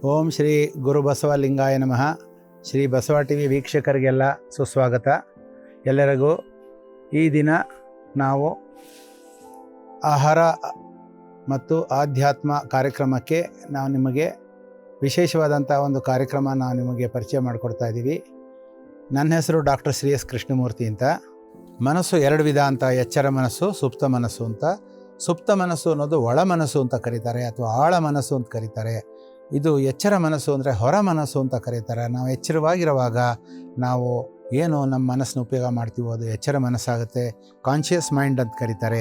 ಓಂ ಶ್ರೀ ಗುರು ಬಸವಲಿಂಗಾಯ ನಮಃ. ಶ್ರೀ ಬಸವ ಟಿವಿ ವೀಕ್ಷಕರಿಗೆಲ್ಲ ಸುಸ್ವಾಗತ. ಎಲ್ಲರಿಗೂ ಈ ದಿನ ನಾವು ಆಹಾರ ಮತ್ತು ಆಧ್ಯಾತ್ಮ ಕಾರ್ಯಕ್ರಮಕ್ಕೆ ನಾವು ನಿಮಗೆ ವಿಶೇಷವಾದಂಥ ಒಂದು ಕಾರ್ಯಕ್ರಮ ನಾವು ನಿಮಗೆ ಪರಿಚಯ ಮಾಡಿಕೊಡ್ತಾ ಇದ್ದೀವಿ. ನನ್ನ ಹೆಸರು ಡಾಕ್ಟರ್ ಶ್ರೀ ಎಸ್ ಕೃಷ್ಣಮೂರ್ತಿ ಅಂತ. ಮನಸ್ಸು ಎರಡು ವಿಧ ಅಂತ, ಎಚ್ಚರ ಮನಸ್ಸು, ಸುಪ್ತ ಮನಸ್ಸು ಅಂತ. ಸುಪ್ತ ಮನಸ್ಸು ಅನ್ನೋದು ಒಳ ಮನಸ್ಸು ಅಂತ ಕರೀತಾರೆ, ಅಥವಾ ಆಳ ಮನಸ್ಸು ಅಂತ ಕರೀತಾರೆ. ಇದು ಎಚ್ಚರ ಮನಸ್ಸು ಅಂದರೆ ಹೊರ ಮನಸ್ಸು ಅಂತ ಕರೀತಾರೆ. ನಾವು ಎಚ್ಚರವಾಗಿರುವಾಗ ನಾವು ಏನು ನಮ್ಮ ಮನಸ್ಸನ್ನು ಉಪಯೋಗ ಮಾಡ್ತೀವೋ ಅದು ಎಚ್ಚರ ಮನಸ್ಸಾಗುತ್ತೆ, ಕಾನ್ಷಿಯಸ್ ಮೈಂಡ್ ಅಂತ ಕರೀತಾರೆ.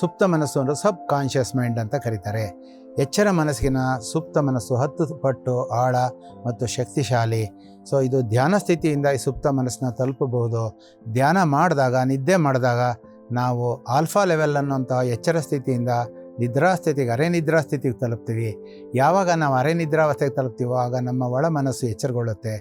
ಸುಪ್ತ ಮನಸ್ಸು ಅಂದರೆ ಸಬ್ ಕಾನ್ಷಿಯಸ್ ಮೈಂಡ್ ಅಂತ ಕರೀತಾರೆ. ಎಚ್ಚರ ಮನಸ್ಸಿನ ಸುಪ್ತ ಮನಸ್ಸು 10 ಪಟ್ಟು ಆಳ ಮತ್ತು ಶಕ್ತಿಶಾಲಿ. ಸೊ ಇದು ಧ್ಯಾನ ಸ್ಥಿತಿಯಿಂದ ಈ ಸುಪ್ತ ಮನಸ್ಸನ್ನ ತಲುಪಬಹುದು. ಧ್ಯಾನ ಮಾಡಿದಾಗ, ನಿದ್ದೆ ಮಾಡಿದಾಗ ನಾವು ಆಲ್ಫಾ ಲೆವೆಲ್ ಅನ್ನೋಂಥ ಎಚ್ಚರ ಸ್ಥಿತಿಯಿಂದ ನಿದ್ರಾಸ್ಥಿತಿಗೆ, ಅರೆ ನಿದ್ರಾಸ್ಥಿತಿಗೆ ತಲುಪ್ತೀವಿ. ಯಾವಾಗ ನಾವು ಅರೆ ನಿದ್ರಾವಸ್ಥೆಗೆ ತಲುಪ್ತೀವೋ ಆಗ ನಮ್ಮ ಒಳ ಮನಸ್ಸು ಎಚ್ಚರಗೊಳ್ಳುತ್ತೆ,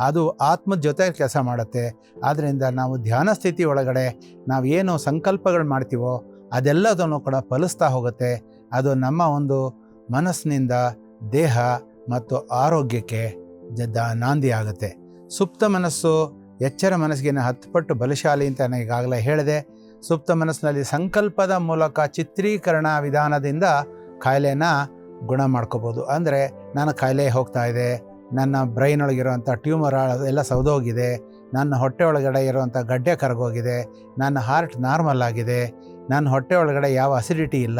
ಅದು ಆತ್ಮದ ಜೊತೆ ಕೆಲಸ ಮಾಡುತ್ತೆ. ಆದ್ದರಿಂದ ನಾವು ಧ್ಯಾನ ಸ್ಥಿತಿ ಒಳಗಡೆ ನಾವು ಏನು ಸಂಕಲ್ಪಗಳು ಮಾಡ್ತೀವೋ ಅದೆಲ್ಲದನ್ನು ಕೂಡ ಫಲಿಸ್ತಾ ಹೋಗುತ್ತೆ. ಅದು ನಮ್ಮ ಒಂದು ಮನಸ್ಸಿನಿಂದ ದೇಹ ಮತ್ತು ಆರೋಗ್ಯಕ್ಕೆ ನಾಂದಿ ಆಗುತ್ತೆ. ಸುಪ್ತ ಮನಸ್ಸು ಎಚ್ಚರ ಮನಸ್ಸಿಗಿನ 10 ಪಟ್ಟು ಬಲಶಾಲಿ ಅಂತ ನಾನು ಈಗಾಗಲೇ ಹೇಳಿದೆ. ಸುಪ್ತ ಮನಸ್ಸಿನಲ್ಲಿ ಸಂಕಲ್ಪದ ಮೂಲಕ ಚಿತ್ರೀಕರಣ ವಿಧಾನದಿಂದ ಕಾಯಿಲೆನ ಗುಣ ಮಾಡ್ಕೋಬೋದು. ಅಂದರೆ ನಾನು ಕಾಯಿಲೆ ಹೋಗ್ತಾ ಇದೆ, ನನ್ನ ಬ್ರೈನ್ ಒಳಗಿರೋವಂಥ ಟ್ಯೂಮರ್ ಎಲ್ಲ ಸೌದೋಗಿದೆ, ನನ್ನ ಹೊಟ್ಟೆ ಒಳಗಡೆ ಇರೋವಂಥ ಗಡ್ಡೆ ಕರಗೋಗಿದೆ, ನನ್ನ ಹಾರ್ಟ್ ನಾರ್ಮಲ್ ಆಗಿದೆ, ನನ್ನ ಹೊಟ್ಟೆ ಒಳಗಡೆ ಯಾವ ಅಸಿಡಿಟಿ ಇಲ್ಲ,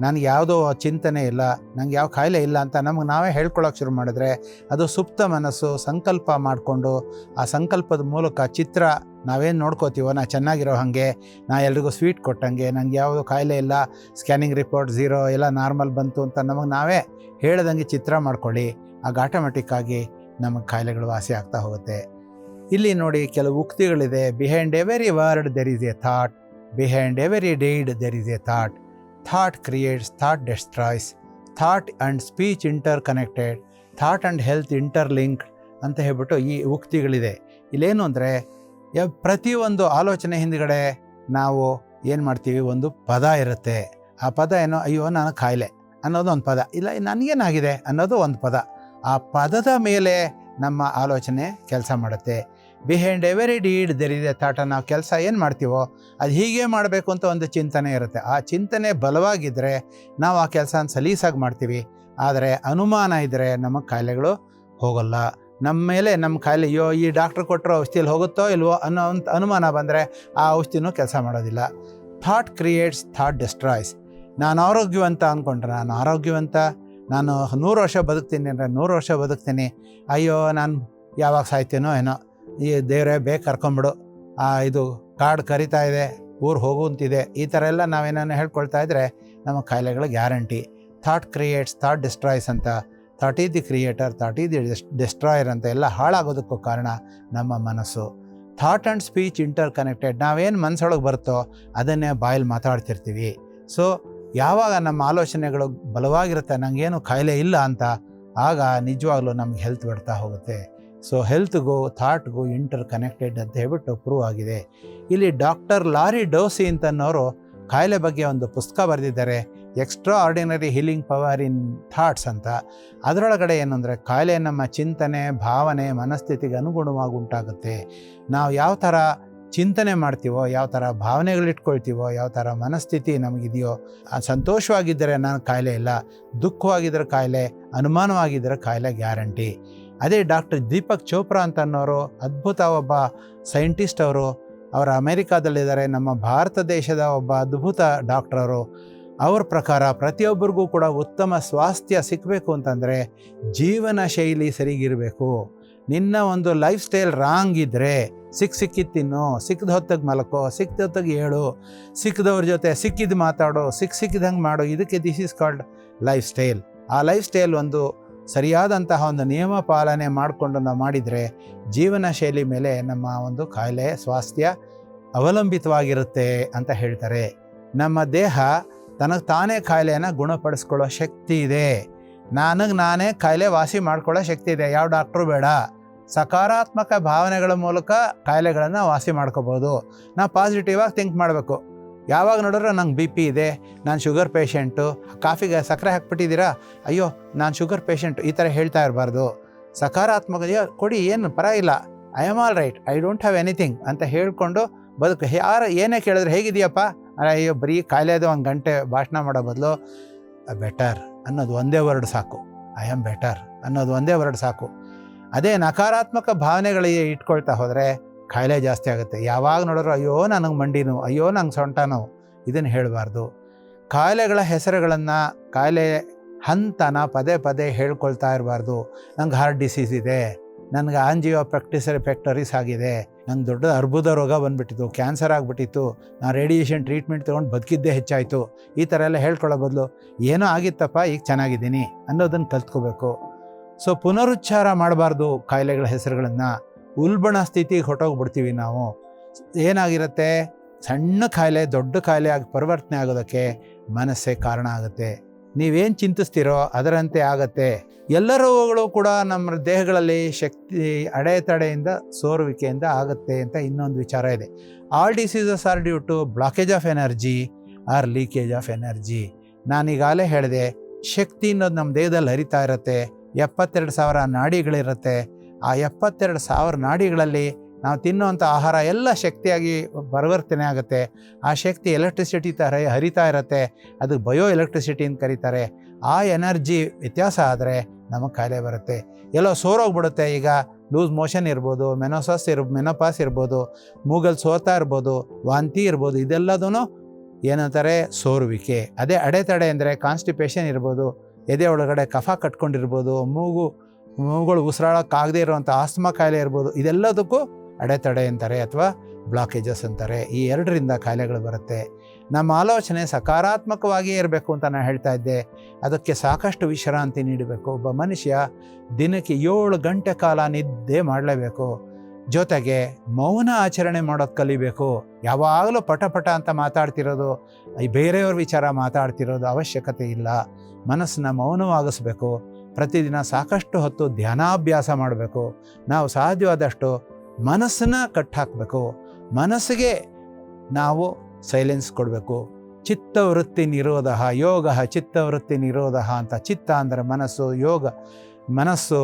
ನನಗೆ ಯಾವುದೋ ಚಿಂತನೆ ಇಲ್ಲ, ನನಗೆ ಯಾವ ಕಾಯಿಲೆ ಇಲ್ಲ ಅಂತ ನಮಗೆ ನಾವೇ ಹೇಳ್ಕೊಳ್ಳೋಕೆ ಶುರು ಮಾಡಿದ್ರೆ ಅದು ಸುಪ್ತ ಮನಸ್ಸು ಸಂಕಲ್ಪ ಮಾಡಿಕೊಂಡು ಆ ಸಂಕಲ್ಪದ ಮೂಲಕ ಚಿತ್ರ ನಾವೇನು ನೋಡ್ಕೋತೀವೋ, ನಾ ಚೆನ್ನಾಗಿರೋ ಹಾಗೆ, ನಾ ಎಲ್ರಿಗೂ ಸ್ವೀಟ್ ಕೊಟ್ಟಂಗೆ, ನನಗೆ ಯಾವುದೋ ಕಾಯಿಲೆ ಇಲ್ಲ, ಸ್ಕ್ಯಾನಿಂಗ್ ರಿಪೋರ್ಟ್ 0 ಎಲ್ಲ ನಾರ್ಮಲ್ ಬಂತು ಅಂತ ನಮಗೆ ನಾವೇ ಹೇಳ್ದಂಗೆ ಚಿತ್ರ ಮಾಡ್ಕೊಳ್ಳಿ. ಆಗ ಆಟೋಮೆಟಿಕ್ಕಾಗಿ ನಮಗೆ ಕಾಯಿಲೆಗಳು ವಾಸಿ ಆಗ್ತಾ ಹೋಗುತ್ತೆ. ಇಲ್ಲಿ ನೋಡಿ ಕೆಲವು ಉಕ್ತಿಗಳಿದೆ. Behind every word there is a thought, behind every deed there is a thought, thought creates, thought destroys, thought and speech interconnected, thought and health interlinked ಅಂತ ಹೇಳ್ಬಿಟ್ಟು ಈ ಉಕ್ತಿಗಳಿದೆ. ಇಲ್ಲೇನು ಅಂದರೆ ಪ್ರತಿಯೊಂದು ಆಲೋಚನೆ ಹಿಂದುಗಡೆ ನಾವು ಏನು ಮಾಡ್ತೀವಿ, ಒಂದು ಪದ ಇರುತ್ತೆ. ಆ ಪದ ಏನೋ, ಅಯ್ಯೋ ನಾನು ಕಾಯಿಲೆ ಅನ್ನೋದು ಒಂದು ಪದ, ಇಲ್ಲ ನನಗೇನಾಗಿದೆ ಅನ್ನೋದು ಒಂದು ಪದ. ಆ ಪದದ ಮೇಲೆ ನಮ್ಮ ಆಲೋಚನೆ ಕೆಲಸ ಮಾಡುತ್ತೆ. Behind every deed there is a thought. ನಾವು ಕೆಲಸ ಏನು ಮಾಡ್ತೀವೋ ಅದು ಹೀಗೆ ಮಾಡಬೇಕು ಅಂತ ಒಂದು ಚಿಂತನೆ ಇರುತ್ತೆ. ಆ ಚಿಂತನೆ ಬಲವಾಗಿದ್ದರೆ ನಾವು ಆ ಕೆಲಸನ ಸಲೀಸಾಗಿ ಮಾಡ್ತೀವಿ. ಆದರೆ ಅನುಮಾನ ಇದ್ದರೆ ನಮಗೆ ಕಾಯಿಲೆಗಳು ಹೋಗಲ್ಲ. ನಮ್ಮ ಮೇಲೆ ನಮ್ಮ ಕಾಯಿಲೆ, ಅಯ್ಯೋ ಈ ಡಾಕ್ಟ್ರ್ ಕೊಟ್ಟರೋ ಔಷಧಿಯಲ್ಲಿ ಹೋಗುತ್ತೋ ಇಲ್ವೋ ಅನ್ನೋ ಒಂದು ಅನುಮಾನ ಬಂದರೆ ಆ ಔಷಧಿನೂ ಕೆಲಸ ಮಾಡೋದಿಲ್ಲ. Thought creates, thought destroys. ನಾನು ಆರೋಗ್ಯವಂತ ಅಂದ್ಕೊಂಡ್ರೆ ನಾನು ಆರೋಗ್ಯವಂತ, ನಾನು 100 ವರ್ಷ ಬದುಕ್ತೀನಿ ಅಂದರೆ 100 ವರ್ಷ ಬದುಕ್ತೀನಿ, ಅಯ್ಯೋ ನಾನು ಯಾವಾಗ ಸಾಯ್ತೀನೋ ಏನೋ, ಈ ದೇವರೇ ಬೇಗ ಕರ್ಕೊಂಬಿಡು, ಇದು ಕಾಡು ಕರಿತಾ ಇದೆ, ಊರು ಹೋಗುವಂತಿದೆ, ಈ ಥರ ಎಲ್ಲ ನಾವೇನೋ ಹೇಳ್ಕೊಳ್ತಾ ಇದ್ದರೆ ನಮ್ಮ ಕಾಯಿಲೆಗಳ guarantee. Thought creates, thought destroys ಅಂತ. Thought is the creator, thought is the destroyer ಅಂತ ಎಲ್ಲ ಹಾಳಾಗೋದಕ್ಕೂ ಕಾರಣ ನಮ್ಮ ಮನಸ್ಸು. Thought and speech interconnected. ನಾವೇನು ಮನಸ್ಸೊಳಗೆ ಬರುತ್ತೋ ಅದನ್ನೇ ಬಾಯಲ್ಲಿ ಮಾತಾಡ್ತಿರ್ತೀವಿ. ಸೊ ಯಾವಾಗ ನಮ್ಮ ಆಲೋಚನೆಗಳು ಬಲವಾಗಿರುತ್ತೆ, ನನಗೇನು ಕಾಯಿಲೆ ಇಲ್ಲ ಅಂತ, ಆಗ ನಿಜವಾಗ್ಲೂ ನಮ್ಗೆ ಹೆಲ್ತ್ ಬರ್ತಾ ಹೋಗುತ್ತೆ. ಸೊ ಹೆಲ್ತ್ಗೂ ಥಾಟ್ಗೂ ಇಂಟರ್ ಕನೆಕ್ಟೆಡ್ ಅಂತ ಹೇಳ್ಬಿಟ್ಟು ಪ್ರೂವ್ ಆಗಿದೆ. ಇಲ್ಲಿ ಡಾಕ್ಟರ್ ಲಾರಿ ಡೋಸಿ ಅಂತನವರು ಕಾಯಿಲೆ ಬಗ್ಗೆ ಒಂದು ಪುಸ್ತಕ ಬರೆದಿದ್ದಾರೆ, extra ordinary healing power in thoughts ಅಂತ. ಅದರೊಳಗಡೆ ಏನು ಅಂದರೆ, ಕಾಯಿಲೆ ನಮ್ಮ ಚಿಂತನೆ, ಭಾವನೆ, ಮನಸ್ಥಿತಿಗೆ ಅನುಗುಣವಾಗಿ ಉಂಟಾಗುತ್ತೆ. ನಾವು ಯಾವ ಥರ ಚಿಂತನೆ ಮಾಡ್ತೀವೋ, ಯಾವ ಥರ ಭಾವನೆಗಳಿಟ್ಕೊಳ್ತೀವೋ, ಯಾವ ಥರ ಮನಸ್ಥಿತಿ ನಮಗಿದೆಯೋ, ಸಂತೋಷವಾಗಿದ್ದರೆ ನಾನು ಕಾಯಿಲೆ ಇಲ್ಲ, ದುಃಖವಾಗಿದ್ದರೆ ಕಾಯಿಲೆ, ಅನುಮಾನವಾಗಿದ್ದರೆ ಕಾಯಿಲೆ ಗ್ಯಾರಂಟಿ. ಅದೇ ಡಾಕ್ಟರ್ ದೀಪಕ್ ಚೋಪ್ರಾ ಅಂತ ಅನ್ನೋರು ಅದ್ಭುತ ಒಬ್ಬ ಸೈಂಟಿಸ್ಟ್. ಅವರು ಅಮೇರಿಕಾದಲ್ಲಿದ್ದಾರೆ. ನಮ್ಮ ಭಾರತ ದೇಶದ ಒಬ್ಬ ಅದ್ಭುತ ಡಾಕ್ಟ್ರವರು. ಅವ್ರ ಪ್ರಕಾರ ಪ್ರತಿಯೊಬ್ಬರಿಗೂ ಕೂಡ ಉತ್ತಮ ಸ್ವಾಸ್ಥ್ಯ ಸಿಕ್ಕಬೇಕು ಅಂತಂದರೆ ಜೀವನ ಶೈಲಿ ಸರಿಗಿರಬೇಕು. ನಿನ್ನ ಒಂದು ಲೈಫ್ ಸ್ಟೈಲ್ ರಾಂಗ್ ಇದ್ದರೆ ಸಿಕ್ಕಿದ್ದು ತಿನ್ನು, ಸಿಕ್ಕಿದ ಹೊತ್ತಿಗೆ ಮಲಕೋ, ಸಿಕ್ಕಿದ ಹೊತ್ತಿಗೆ ಹೇಳು, ಸಿಕ್ಕಿದವ್ರ ಜೊತೆ ಸಿಕ್ಕಿದ್ದು ಮಾತಾಡೋ, ಸಿಕ್ಕಿದಂಗೆ ಮಾಡು. ಇದಕ್ಕೆ this is called life style. ಆ ಲೈಫ್ ಸ್ಟೈಲ್ ಒಂದು ಸರಿಯಾದಂತಹ ಒಂದು ನಿಯಮ ಪಾಲನೆ ಮಾಡಿಕೊಂಡು ನಾವು ಮಾಡಿದರೆ ಜೀವನ ಶೈಲಿ ಮೇಲೆ ನಮ್ಮ ಒಂದು ಕಾಯಿಲೆ ಸ್ವಾಸ್ಥ್ಯ ಅವಲಂಬಿತವಾಗಿರುತ್ತೆ ಅಂತ ಹೇಳ್ತಾರೆ. ನಮ್ಮ ದೇಹ ತನಗೆ ತಾನೇ ಕಾಯಿಲೆಯನ್ನು ಗುಣಪಡಿಸ್ಕೊಳ್ಳೋ ಶಕ್ತಿ ಇದೆ. ನನಗೆ ನಾನೇ ಕಾಯಿಲೆ ವಾಸಿ ಮಾಡ್ಕೊಳ್ಳೋ ಶಕ್ತಿ ಇದೆ. ಯಾವ ಡಾಕ್ಟ್ರು ಬೇಡ. ಸಕಾರಾತ್ಮಕ ಭಾವನೆಗಳ ಮೂಲಕ ಕಾಯಿಲೆಗಳನ್ನು ವಾಸಿ ಮಾಡ್ಕೋಬೋದು. ನಾವು ಪಾಸಿಟಿವಾಗಿ ಥಿಂಕ್ ಮಾಡಬೇಕು. ಯಾವಾಗ ನೋಡಿದ್ರೆ ನಂಗೆ ಬಿ ಪಿ ಇದೆ, ನಾನು ಶುಗರ್ ಪೇಷೆಂಟು, ಕಾಫಿಗೆ ಸಕ್ಕರೆ ಹಾಕ್ಬಿಟ್ಟಿದ್ದೀರಾ, ಅಯ್ಯೋ ನಾನು ಶುಗರ್ ಪೇಷೆಂಟು, ಈ ಥರ ಹೇಳ್ತಾ ಇರಬಾರ್ದು. ಸಕಾರಾತ್ಮಕ ಕೊಡಿ, ಏನು ಪರವಾಗಿಲ್ಲ, I am all right, I don't have anything ಅಂತ ಹೇಳ್ಕೊಂಡು ಬದುಕು. ಯಾರು ಏನೇ ಕೇಳಿದ್ರೆ ಹೇಗಿದೆಯಪ್ಪ, ಅಯ್ಯೋ ಬರೀ ಕಾಯಿಲೆ ಅದು 1 ಗಂಟೆ ಭಾಷಣ ಮಾಡೋ ಬದಲು ಬೆಟರ್ ಅನ್ನೋದು ಒಂದೇ ವರ್ಡ್ ಸಾಕು. ಐ ಆಮ್ ಬೆಟರ್ ಅನ್ನೋದು ಒಂದೇ ವರ್ಡ್ ಸಾಕು. ಅದೇ ನಕಾರಾತ್ಮಕ ಭಾವನೆಗಳಿಗೆ ಇಟ್ಕೊಳ್ತಾ ಹೋದರೆ ಕಾಯಿಲೆ ಜಾಸ್ತಿ ಆಗುತ್ತೆ. ಯಾವಾಗ ನೋಡಿದ್ರು ಅಯ್ಯೋ ನನಗೆ ಮಂಡಿ ನೋವು, ಅಯ್ಯೋ ನಂಗೆ ಸೊಂಟ ನೋವು, ಇದನ್ನು ಹೇಳಬಾರ್ದು. ಕಾಯಿಲೆಗಳ ಹೆಸರುಗಳನ್ನು, ಕಾಯಿಲೆ ಹಂತನ ಪದೇ ಪದೇ ಹೇಳ್ಕೊಳ್ತಾ ಇರಬಾರ್ದು. ನಂಗೆ ಹಾರ್ಟ್ ಡಿಸೀಸ್ ಇದೆ, ನನಗೆ ಆಂಜಿಯೋ ಪೆಕ್ಟರಿಸ್ ಆಗಿದೆ, ನಂಗೆ ದೊಡ್ಡ ಅರ್ಬುದ ರೋಗ ಬಂದುಬಿಟ್ಟಿತ್ತು, ಕ್ಯಾನ್ಸರ್ ಆಗಿಬಿಟ್ಟಿತ್ತು, ನಾನು ರೇಡಿಯೇಷನ್ ಟ್ರೀಟ್ಮೆಂಟ್ ತೊಗೊಂಡು ಬದುಕಿದ್ದೇ ಹೆಚ್ಚಾಯಿತು, ಈ ಥರ ಎಲ್ಲ ಹೇಳ್ಕೊಳ್ಳೋ ಬದಲು ಏನೋ ಆಗಿತ್ತಪ್ಪ ಈಗ ಚೆನ್ನಾಗಿದ್ದೀನಿ ಅನ್ನೋದನ್ನು ಕಲ್ತ್ಕೋಬೇಕು. ಸೊ ಪುನರುಚ್ಚಾರ ಮಾಡಬಾರ್ದು ಕಾಯಿಲೆಗಳ ಹೆಸರುಗಳನ್ನು. ಉಲ್ಬಣ ಸ್ಥಿತಿಗೆ ಹೊಟ್ಟೋಗ್ಬಿಡ್ತೀವಿ ನಾವು. ಏನಾಗಿರುತ್ತೆ, ಸಣ್ಣ ಕಾಯಿಲೆ ದೊಡ್ಡ ಕಾಯಿಲೆ ಆಗಿ ಪರಿವರ್ತನೆ ಆಗೋದಕ್ಕೆ ಮನಸ್ಸೇ ಕಾರಣ ಆಗುತ್ತೆ. ನೀವೇನು ಚಿಂತಿಸ್ತೀರೋ ಅದರಂತೆ ಆಗತ್ತೆ. ಎಲ್ಲ ರೋಗಗಳು ಕೂಡ ನಮ್ಮ ದೇಹಗಳಲ್ಲಿ ಶಕ್ತಿ ಅಡೆತಡೆಯಿಂದ, ಸೋರುವಿಕೆಯಿಂದ ಆಗುತ್ತೆ ಅಂತ ಇನ್ನೊಂದು ವಿಚಾರ ಇದೆ. All diseases are due to blockage of energy or leakage of energy. ನಾನೀಗಾಗಲೇ ಹೇಳಿದೆ, ಶಕ್ತಿ ಅನ್ನೋದು ನಮ್ಮ ದೇಹದಲ್ಲಿ ಹರಿತಾ ಇರುತ್ತೆ. 72,000 ನಾಡಿಗಳಿರುತ್ತೆ. ಆ 72,000 ನಾಡಿಗಳಲ್ಲಿ ನಾವು ತಿನ್ನುವಂಥ ಆಹಾರ ಎಲ್ಲ ಶಕ್ತಿಯಾಗಿ ಪರಿವರ್ತನೆ ಆಗುತ್ತೆ. ಆ ಶಕ್ತಿ ಎಲೆಕ್ಟ್ರಿಸಿಟಿ ಥರ ಹರಿತಾ ಇರುತ್ತೆ. ಅದು ಬಯೋ ಎಲೆಕ್ಟ್ರಿಸಿಟಿ ಅಂತ ಕರೀತಾರೆ. ಆ ಎನರ್ಜಿ ವ್ಯತ್ಯಾಸ ಆದರೆ ನಮಗೆ ಕಾಯಿಲೆ ಬರುತ್ತೆ. ಎಲ್ಲೋ ಸೋರೋಗ್ಬಿಡುತ್ತೆ. ಈಗ ಲೂಸ್ ಮೋಷನ್ ಇರ್ಬೋದು, ಮೆನೋಪಾಸ್ ಇರ್ಬೋದು, ಮೂಗಲ್ಲಿ ಸೋರ್ತಾ ಇರ್ಬೋದು, ವಾಂತಿ ಇರ್ಬೋದು, ಇದೆಲ್ಲದೂ ಏನಂತಾರೆ ಸೋರುವಿಕೆ. ಅದೇ ಅಡೆತಡೆ ಅಂದರೆ ಕಾನ್ಸ್ಟಿಪೇಷನ್ ಇರ್ಬೋದು, ಎದೆ ಒಳಗಡೆ ಕಫ ಕಟ್ಕೊಂಡಿರ್ಬೋದು, ಮೂಗುಗಳು ಉಸಿರಾಡೋಕ್ಕಾಗದೇ ಇರುವಂಥ ಆಸ್ತಮಾ ಕಾಯಿಲೆ ಇರ್ಬೋದು. ಇದೆಲ್ಲದಕ್ಕೂ ಅಡೆತಡೆ ಅಂತಾರೆ ಅಥವಾ ಬ್ಲಾಕೇಜಸ್ ಅಂತಾರೆ. ಈ 2ರಿಂದ ಕಾಯಿಲೆಗಳು ಬರುತ್ತೆ. ನಮ್ಮ ಆಲೋಚನೆ ಸಕಾರಾತ್ಮಕವಾಗಿಯೇ ಇರಬೇಕು ಅಂತ ನಾನು ಹೇಳ್ತಾ ಇದ್ದೆ. ಅದಕ್ಕೆ ಸಾಕಷ್ಟು ವಿಶ್ರಾಂತಿ ನೀಡಬೇಕು. ಒಬ್ಬ ಮನುಷ್ಯ ದಿನಕ್ಕೆ 7 ಗಂಟೆ ಕಾಲ ನಿದ್ದೆ ಮಾಡಲೇಬೇಕು. ಜೊತೆಗೆ ಮೌನ ಆಚರಣೆ ಮಾಡೋದು ಕಲಿಬೇಕು. ಯಾವಾಗಲೂ ಪಟ ಅಂತ ಮಾತಾಡ್ತಿರೋದು, ಬೇರೆಯವ್ರ ವಿಚಾರ ಮಾತಾಡ್ತಿರೋದು ಅವಶ್ಯಕತೆ ಇಲ್ಲ. ಮನಸ್ಸನ್ನ ಮೌನವಾಗಿಸ್ಬೇಕು. ಪ್ರತಿದಿನ ಸಾಕಷ್ಟು ಹೊತ್ತು ಧ್ಯಾನಾಭ್ಯಾಸ ಮಾಡಬೇಕು. ನಾವು ಸಾಧ್ಯವಾದಷ್ಟು ಮನಸ್ಸನ್ನು ಕಟ್ಟಾಕಬೇಕು. ಮನಸ್ಸಿಗೆ ನಾವು ಸೈಲೆನ್ಸ್ ಕೊಡಬೇಕು. ಚಿತ್ತವೃತ್ತಿ ನಿರೋಧ ಯೋಗ, ಚಿತ್ತವೃತ್ತಿ ನಿರೋಧ ಅಂತ. ಚಿತ್ತ ಅಂದರೆ ಮನಸ್ಸು,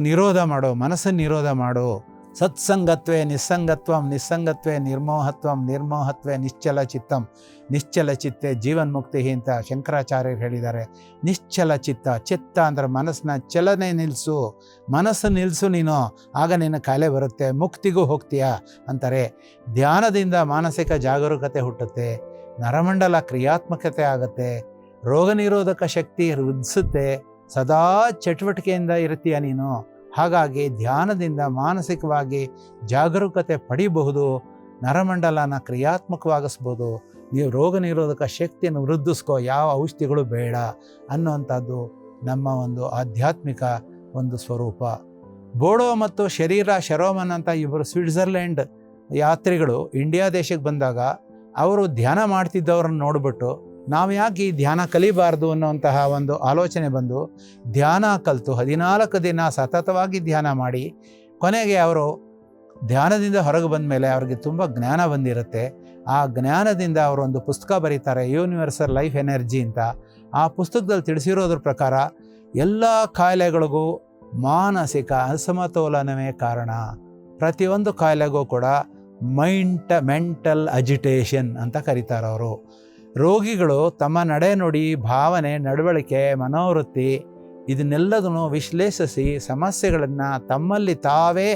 ನಿರೋಧ ಮಾಡು, ಮನಸ್ಸನ್ನು ನಿರೋಧ ಮಾಡು. ಸತ್ಸಂಗತ್ವೇ ನಿಸ್ಸಂಗತ್ವಂ, ನಿಸ್ಸಂಗತ್ವೇ ನಿರ್ಮೋಹತ್ವಂ, ನಿರ್ಮೋಹತ್ವೇ ನಿಶ್ಚಲ ಚಿತ್ತಂ, ನಿಶ್ಚಲ ಚಿತ್ತೆ ಜೀವನ್ಮುಕ್ತಿ ಅಂತ ಶಂಕರಾಚಾರ್ಯರು ಹೇಳಿದ್ದಾರೆ. ನಿಶ್ಚಲ ಚಿತ್ತ ಅಂದರೆ ಮನಸ್ಸನ್ನ ಚಲನೆ ನಿಲ್ಲಿಸು, ಮನಸ್ಸು ನಿಲ್ಲಿಸು ನೀನು, ಆಗ ನಿನ್ನ ಕಾಯಿಲೆ ಬರುತ್ತೆ, ಮುಕ್ತಿಗೂ ಹೋಗ್ತೀಯ ಅಂತಾರೆ. ಧ್ಯಾನದಿಂದ ಮಾನಸಿಕ ಜಾಗರೂಕತೆ ಹುಟ್ಟುತ್ತೆ, ನರಮಂಡಲ ಕ್ರಿಯಾತ್ಮಕತೆ ಆಗುತ್ತೆ, ರೋಗ ನಿರೋಧಕ ಶಕ್ತಿ ವೃದ್ಧಿಸುತ್ತೆ, ಸದಾ ಚಟುವಟಿಕೆಯಿಂದ ಇರ್ತೀಯ ನೀನು. ಹಾಗಾಗಿ ಧ್ಯಾನದಿಂದ ಮಾನಸಿಕವಾಗಿ ಜಾಗರೂಕತೆ ಪಡಿಬಹುದು, ನರಮಂಡಲನ ಕ್ರಿಯಾತ್ಮಕವಾಗಿಸ್ಬೋದು. ನೀವು ರೋಗ ನಿರೋಧಕ ಶಕ್ತಿಯನ್ನು ವೃದ್ಧಿಸ್ಕೋ, ಯಾವ ಔಷಧಿಗಳು ಬೇಡ ಅನ್ನುವಂಥದ್ದು ನಮ್ಮ ಒಂದು ಆಧ್ಯಾತ್ಮಿಕ ಒಂದು ಸ್ವರೂಪ. ಬೋಡೋ ಮತ್ತು ಶರೋಮನ್ ಅಂತ ಇಬ್ಬರು ಸ್ವಿಟ್ಜರ್ಲೆಂಡ್ ಯಾತ್ರಿಗಳು ಇಂಡಿಯಾ ದೇಶಕ್ಕೆ ಬಂದಾಗ ಅವರು ಧ್ಯಾನ ಮಾಡ್ತಿದ್ದವ್ರನ್ನ ನೋಡಿಬಿಟ್ಟು ನಾವು ಯಾಕೆ ಈ ಧ್ಯಾನ ಕಲಿಬಾರ್ದು ಅನ್ನೋಂತಹ ಒಂದು ಆಲೋಚನೆ ಬಂದು ಧ್ಯಾನ ಕಲಿತು 14 ದಿನ ಸತತವಾಗಿ ಧ್ಯಾನ ಮಾಡಿ ಕೊನೆಗೆ ಅವರು ಧ್ಯಾನದಿಂದ ಹೊರಗೆ ಬಂದ ಮೇಲೆ ಅವ್ರಿಗೆ ತುಂಬ ಜ್ಞಾನ ಬಂದಿರುತ್ತೆ. ಆ ಜ್ಞಾನದಿಂದ ಅವರೊಂದು ಪುಸ್ತಕ ಬರೀತಾರೆ, ಯೂನಿವರ್ಸಲ್ ಲೈಫ್ ಎನರ್ಜಿ ಅಂತ. ಆ ಪುಸ್ತಕದಲ್ಲಿ ತಿಳಿಸಿರೋದ್ರ ಪ್ರಕಾರ ಎಲ್ಲ ಕಾಯಿಲೆಗಳಿಗೂ ಮಾನಸಿಕ ಅಸಮತೋಲನವೇ ಕಾರಣ. ಪ್ರತಿಯೊಂದು ಕಾಯಿಲೆಗೂ ಕೂಡ ಮೆಂಟಲ್ ಅಜಿಟೇಷನ್ ಅಂತ ಕರೀತಾರೆ ಅವರು. ರೋಗಿಗಳು ತಮ್ಮ ನಡೆನುಡಿ, ಭಾವನೆ, ನಡವಳಿಕೆ, ಮನೋವೃತ್ತಿ ಇದನ್ನೆಲ್ಲದನ್ನು ವಿಶ್ಲೇಷಿಸಿ ಸಮಸ್ಯೆಗಳನ್ನು ತಮ್ಮಲ್ಲಿ ತಾವೇ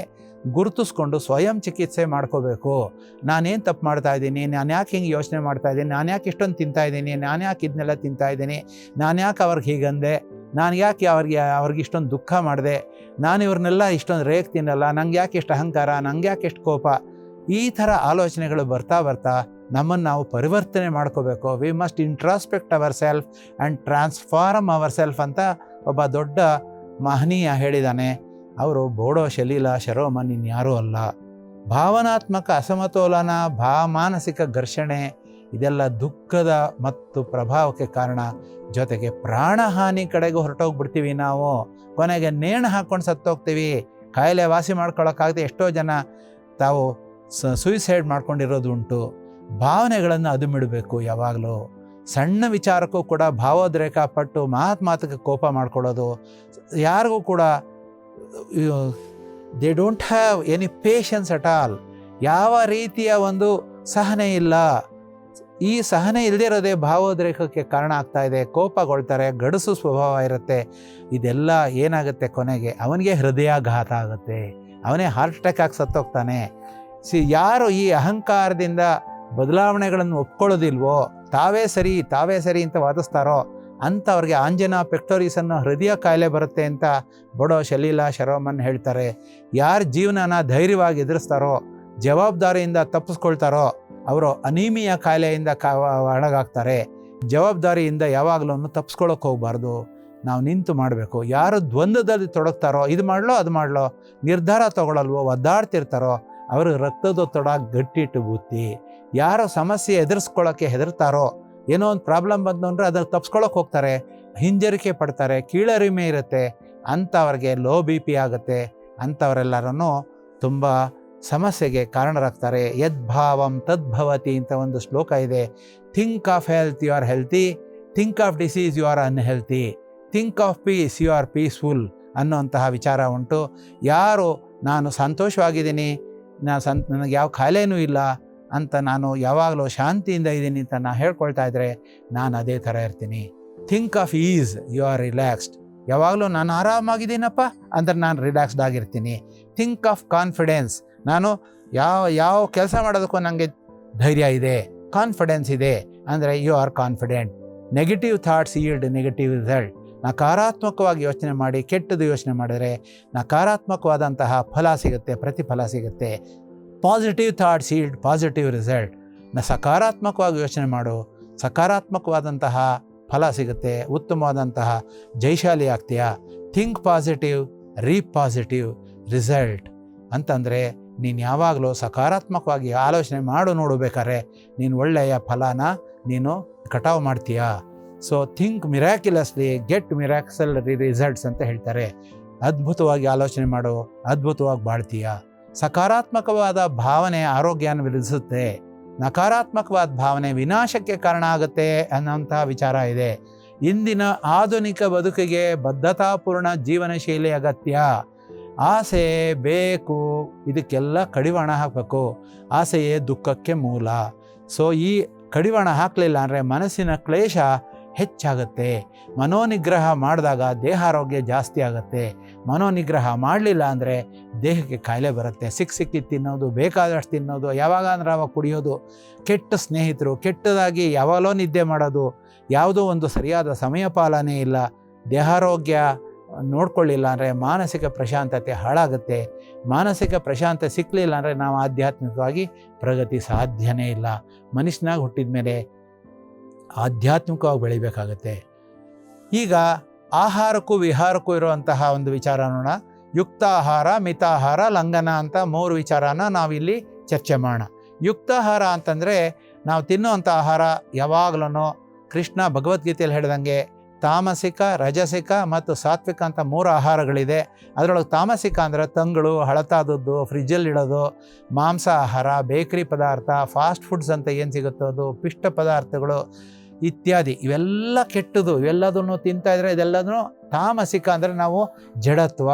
ಗುರುತಿಸ್ಕೊಂಡು ಸ್ವಯಂ ಚಿಕಿತ್ಸೆ ಮಾಡ್ಕೋಬೇಕು. ನಾನೇನು ತಪ್ಪು ಮಾಡ್ತಾಯಿದ್ದೀನಿ, ನಾನು ಯಾಕೆ ಹಿಂಗೆ ಯೋಚನೆ ಮಾಡ್ತಾಯಿದ್ದೀನಿ, ನಾನು ಯಾಕೆ ಇಷ್ಟೊಂದು ತಿಂತಾಯಿದ್ದೀನಿ, ನಾನು ಯಾಕೆ ಇದನ್ನೆಲ್ಲ ತಿಂತಾಯಿದ್ದೀನಿ, ನಾನು ಯಾಕೆ ಅವ್ರಿಗೆ ಹೀಗಂದೆ, ನಾನು ಯಾಕೆ ಅವ್ರಿಗೆ ಇಷ್ಟೊಂದು ದುಃಖ ಮಾಡಿದೆ, ನಾನು ಇವ್ರನ್ನೆಲ್ಲ ಇಷ್ಟೊಂದು ರೇಗ್ತೀನಲ್ಲ, ನಂಗೆ ಯಾಕೆ ಇಷ್ಟು ಅಹಂಕಾರ, ನಂಗೆ ಯಾಕೆ ಎಷ್ಟು ಕೋಪ, ಈ ಥರ ಆಲೋಚನೆಗಳು ಬರ್ತಾ ನಮ್ಮನ್ನು ನಾವು ಪರಿವರ್ತನೆ ಮಾಡ್ಕೋಬೇಕು. We must introspect our self and transform our self ಅಂತ ಒಬ್ಬ ದೊಡ್ಡ ಮಹನೀಯ ಹೇಳಿದ್ದಾನೆ. ಅವರು ಬೋಡೋ ಶರೋಮನ್ ಇನ್ಯಾರೂ ಅಲ್ಲ. ಭಾವನಾತ್ಮಕ ಅಸಮತೋಲನ, ಮಾನಸಿಕ ಘರ್ಷಣೆ ಇದೆಲ್ಲ ದುಃಖದ ಮತ್ತು ಪ್ರಭಾವಕ್ಕೆ ಕಾರಣ. ಜೊತೆಗೆ ಪ್ರಾಣಹಾನಿ ಕಡೆಗೂ ಹೊರಟೋಗ್ಬಿಡ್ತೀವಿ ನಾವು. ಕೊನೆಗೆ ನೇಣು ಹಾಕ್ಕೊಂಡು ಸತ್ತೋಗ್ತೀವಿ. ಕಾಯಿಲೆ ವಾಸಿ ಮಾಡ್ಕೊಳ್ಳೋಕ್ಕಾಗದೆ ಎಷ್ಟೋ ಜನ ತಾವು ಸೂಯಿಸೈಡ್ ಮಾಡ್ಕೊಂಡಿರೋದು ಉಂಟು. ಭಾವನೆಗಳನ್ನು ಅದುಮಿಡಬೇಕು. ಯಾವಾಗಲೂ ಸಣ್ಣ ವಿಚಾರಕ್ಕೂ ಕೂಡ ಭಾವೋದ್ರೇಕ ಪಟ್ಟು ಮಾತಕ್ಕೆ ಕೋಪ ಮಾಡ್ಕೊಳ್ಳೋದು, ಯಾರಿಗೂ ಕೂಡ they don't have any patience at all. ಯಾವ ರೀತಿಯ ಒಂದು ಸಹನೆ ಇಲ್ಲ. ಈ ಸಹನೆ ಇಲ್ಲದೇ ಇರೋದೇ ಭಾವೋದ್ರೇಕಕ್ಕೆ ಕಾರಣ ಆಗ್ತಾ ಇದೆ. ಕೋಪಗೊಳ್ತಾರೆ, ಗಡಸು ಸ್ವಭಾವ ಇರುತ್ತೆ. ಇದೆಲ್ಲ ಏನಾಗುತ್ತೆ, ಕೊನೆಗೆ ಅವನಿಗೆ ಹೃದಯಾಘಾತ ಆಗುತ್ತೆ, ಅವನೇ ಹಾರ್ಟ್ ಅಟ್ಯಾಕ್ ಆಗಿ ಸತ್ತೋಗ್ತಾನೆ. ಯಾರು ಈ ಅಹಂಕಾರದಿಂದ ಬದಲಾವಣೆಗಳನ್ನು ಒಪ್ಕೊಳ್ಳೋದಿಲ್ವೋ, ತಾವೇ ಸರಿ ಅಂತ ವಾದಿಸ್ತಾರೋ ಅಂಥವ್ರಿಗೆ ಆಂಜನಾ ಪೆಕ್ಟೋರಿಸನ್ನು ಹೃದಯ ಕಾಯಿಲೆ ಬರುತ್ತೆ ಅಂತ ಬಡೋ ಶಲೀಲಾ ಶರೋಮನ್ ಹೇಳ್ತಾರೆ. ಯಾರು ಜೀವನನ ಧೈರ್ಯವಾಗಿ ಎದುರಿಸ್ತಾರೋ, ಜವಾಬ್ದಾರಿಯಿಂದ ತಪ್ಪಿಸ್ಕೊಳ್ತಾರೋ ಅವರು ಅನೀಮಿಯಾ ಕಾಯಿಲೆಯಿಂದ ಒಳಗಾಗ್ತಾರೆ. ಜವಾಬ್ದಾರಿಯಿಂದ ಯಾವಾಗಲೂ ತಪ್ಪಿಸ್ಕೊಳ್ಳೋಕೆ ಹೋಗಬಾರ್ದು, ನಾವು ನಿಂತು ಮಾಡಬೇಕು. ಯಾರು ದ್ವಂದ್ವದಲ್ಲಿ ತೊಡಗ್ತಾರೋ, ಇದು ಮಾಡಲೋ ಅದು ಮಾಡಲೋ, ನಿರ್ಧಾರ ತೊಗೊಳಲ್ವೋ, ಒದ್ದಾಡ್ತಿರ್ತಾರೋ ಅವರು ರಕ್ತದೊತ್ತಡ ಗಟ್ಟಿಟ್ಟು ಬುತ್ತಿ. ಯಾರು ಸಮಸ್ಯೆ ಎದುರಿಸ್ಕೊಳ್ಳೋಕ್ಕೆ ಹೆದರ್ತಾರೋ, ಏನೋ ಒಂದು ಪ್ರಾಬ್ಲಮ್ ಬಂತು ಅಂದರೆ ಅದನ್ನು ತಪ್ಪಿಸ್ಕೊಳ್ಳೋಕೆ ಹೋಗ್ತಾರೆ, ಹಿಂಜರಿಕೆ ಪಡ್ತಾರೆ, ಕೀಳರಿಮೆ ಇರುತ್ತೆ, ಅಂಥವ್ರಿಗೆ ಲೋ BP ಆಗುತ್ತೆ. ಅಂಥವರೆಲ್ಲರನ್ನು ತುಂಬ ಸಮಸ್ಯೆಗೆ ಕಾರಣರಾಗ್ತಾರೆ. ಯದ್ಭಾವಂ ತದ್ಭವತಿ ಅಂತ ಒಂದು ಶ್ಲೋಕ ಇದೆ. Think of health you are healthy, think of disease you are unhealthy, think of peace you are peaceful ಅನ್ನೋಂತಹ ವಿಚಾರ ಉಂಟು. ಯಾರು ನಾನು ಸಂತೋಷವಾಗಿದ್ದೀನಿ, ನನಗೆ ಯಾವ ಕಾಯಿಲೆನೂ ಇಲ್ಲ ಅಂತ ನಾನು ಯಾವಾಗಲೂ ಶಾಂತಿಯಿಂದ ಇದ್ದೀನಿ ಅಂತ ನಾನು ಹೇಳ್ಕೊಳ್ತಾ ಇದ್ದರೆ ನಾನು ಅದೇ ಥರ ಇರ್ತೀನಿ. Think of ease you are relaxed. ಯಾವಾಗಲೂ ನಾನು ಆರಾಮಾಗಿದ್ದೀನಪ್ಪ ಅಂದರೆ ನಾನು ರಿಲ್ಯಾಕ್ಸ್ಡ್ ಆಗಿರ್ತೀನಿ. Think of confidence. ನಾನು ಯಾವ ಕೆಲಸ ಮಾಡೋದಕ್ಕೂ ನನಗೆ ಧೈರ್ಯ ಇದೆ, ಕಾನ್ಫಿಡೆನ್ಸ್ ಇದೆ ಅಂದರೆ you are confident. Negative thoughts yield negative result. ನಕಾರಾತ್ಮಕವಾಗಿ ಯೋಚನೆ ಮಾಡಿ ಕೆಟ್ಟದ್ದು ಯೋಚನೆ ಮಾಡಿದರೆ ನಕಾರಾತ್ಮಕವಾದಂತಹ ಫಲ ಸಿಗುತ್ತೆ, ಪ್ರತಿಫಲ ಸಿಗುತ್ತೆ. Positive thoughts yield positive result. ಸಕಾರಾತ್ಮಕವಾಗಿ ಯೋಚನೆ ಮಾಡು, ಸಕಾರಾತ್ಮಕವಾದಂತಹ ಫಲ ಸಿಗುತ್ತೆ, ಉತ್ತಮವಾದಂತಹ ಜೈಶಾಲಿ ಆಗ್ತೀಯಾ. Think positive reap positive result ಅಂತಂದರೆ ನೀನು ಯಾವಾಗಲೂ ಸಕಾರಾತ್ಮಕವಾಗಿ ಆಲೋಚನೆ ನೋಡು ಬೇಕಾದ್ರೆ ನೀನು ಒಳ್ಳೆಯ ಫಲನ ನೀನು ಕಟಾವು ಮಾಡ್ತೀಯಾ. So think miraculously get miraculous results ಅಂತ ಹೇಳ್ತಾರೆ. ಅದ್ಭುತವಾಗಿ ಆಲೋಚನೆ ಮಾಡು, ಅದ್ಭುತವಾಗಿ ಬಾಳ್ತೀಯಾ. ಸಕಾರಾತ್ಮಕವಾದ ಭಾವನೆ ಆರೋಗ್ಯನ ವೃದ್ಧಿಸುತ್ತೆ, ನಕಾರಾತ್ಮಕವಾದ ಭಾವನೆ ವಿನಾಶಕ್ಕೆ ಕಾರಣ ಆಗುತ್ತೆ ಅನ್ನೋಂಥ ವಿಚಾರ ಇದೆ. ಇಂದಿನ ಆಧುನಿಕ ಬದುಕಿಗೆ ಬದ್ಧತಾಪೂರ್ಣ ಜೀವನ ಶೈಲಿ ಅಗತ್ಯ. ಆಸೆ ಬೇಕು, ಇದಕ್ಕೆಲ್ಲ ಕಡಿವಾಣ ಹಾಕಬೇಕು. ಆಸೆಯೇ ದುಃಖಕ್ಕೆ ಮೂಲ. ಸೊ ಈ ಕಡಿವಾಣ ಹಾಕಲಿಲ್ಲ ಅಂದರೆ ಮನಸ್ಸಿನ ಕ್ಲೇಶ ಹೆಚ್ಚಾಗುತ್ತೆ. ಮನೋನಿಗ್ರಹ ಮಾಡಿದಾಗ ದೇಹಾರೋಗ್ಯ ಜಾಸ್ತಿ ಆಗುತ್ತೆ. ಮನೋನಿಗ್ರಹ ಮಾಡಲಿಲ್ಲ ಅಂದರೆ ದೇಹಕ್ಕೆ ಕಾಯಿಲೆ ಬರುತ್ತೆ. ಸಿಕ್ಕಿದ್ದು ತಿನ್ನೋದು, ಬೇಕಾದಷ್ಟು ತಿನ್ನೋದು, ಯಾವಾಗ ಅಂದ್ರೆ ಅವಾಗ ಕುಡಿಯೋದು, ಕೆಟ್ಟ ಸ್ನೇಹಿತರು, ಕೆಟ್ಟದಾಗಿ ಯಾವಾಗಲೋ ನಿದ್ದೆ ಮಾಡೋದು, ಯಾವುದೋ ಒಂದು ಸರಿಯಾದ ಸಮಯ ಪಾಲನೆ ಇಲ್ಲ. ದೇಹಾರೋಗ್ಯ ನೋಡ್ಕೊಳ್ಳಿಲ್ಲ ಅಂದರೆ ಮಾನಸಿಕ ಪ್ರಶಾಂತತೆ ಹಾಳಾಗುತ್ತೆ. ಮಾನಸಿಕ ಪ್ರಶಾಂತತೆ ಸಿಕ್ಕಲಿಲ್ಲ ಅಂದರೆ ನಾವು ಆಧ್ಯಾತ್ಮಿಕವಾಗಿ ಪ್ರಗತಿ ಸಾಧ್ಯನೇ ಇಲ್ಲ. ಮನುಷ್ಯನಾಗಿ ಹುಟ್ಟಿದ ಮೇಲೆ ಆಧ್ಯಾತ್ಮಿಕವಾಗಿ ಬೆಳಿಬೇಕಾಗತ್ತೆ. ಈಗ ಆಹಾರಕ್ಕೂ ವಿಹಾರಕ್ಕೂ ಇರುವಂತಹ ಒಂದು ವಿಚಾರ ನೋಡೋಣ. ಯುಕ್ತ ಆಹಾರ, ಮಿತಾಹಾರ, ಲಂಘನ ಅಂತ 3 ವಿಚಾರನ ನಾವಿಲ್ಲಿ ಚರ್ಚೆ ಮಾಡೋಣ. ಯುಕ್ತಾಹಾರ ಅಂತಂದರೆ ನಾವು ತಿನ್ನುವಂಥ ಆಹಾರ ಯಾವಾಗಲೂ ಕೃಷ್ಣ ಭಗವದ್ಗೀತೆಯಲ್ಲಿ ಹೇಳಿದಂಗೆ ತಾಮಸಿಕ, ರಜಸಿಕ ಮತ್ತು ಸಾತ್ವಿಕ ಅಂತ 3 ಆಹಾರಗಳಿದೆ. ಅದರೊಳಗೆ ತಾಮಸಿಕ ಅಂದರೆ ತಂಗಳು, ಹಳತಾದದ್ದು, ಫ್ರಿಜ್ಜಲ್ಲಿಡೋದು, ಮಾಂಸ ಆಹಾರ, ಬೇಕರಿ ಪದಾರ್ಥ, ಫಾಸ್ಟ್ ಫುಡ್ಸ್ ಅಂತ ಏನು ಸಿಗುತ್ತೋ ಅದು, ಪಿಷ್ಟ ಪದಾರ್ಥಗಳು ಇತ್ಯಾದಿ, ಇವೆಲ್ಲ ಕೆಟ್ಟದು. ಇವೆಲ್ಲದನ್ನು ತಿಂತಾಯಿದ್ರೆ ಇದೆಲ್ಲದೂ ತಾಮಸಿಕ. ಅಂದರೆ ನಾವು ಜಡತ್ವ,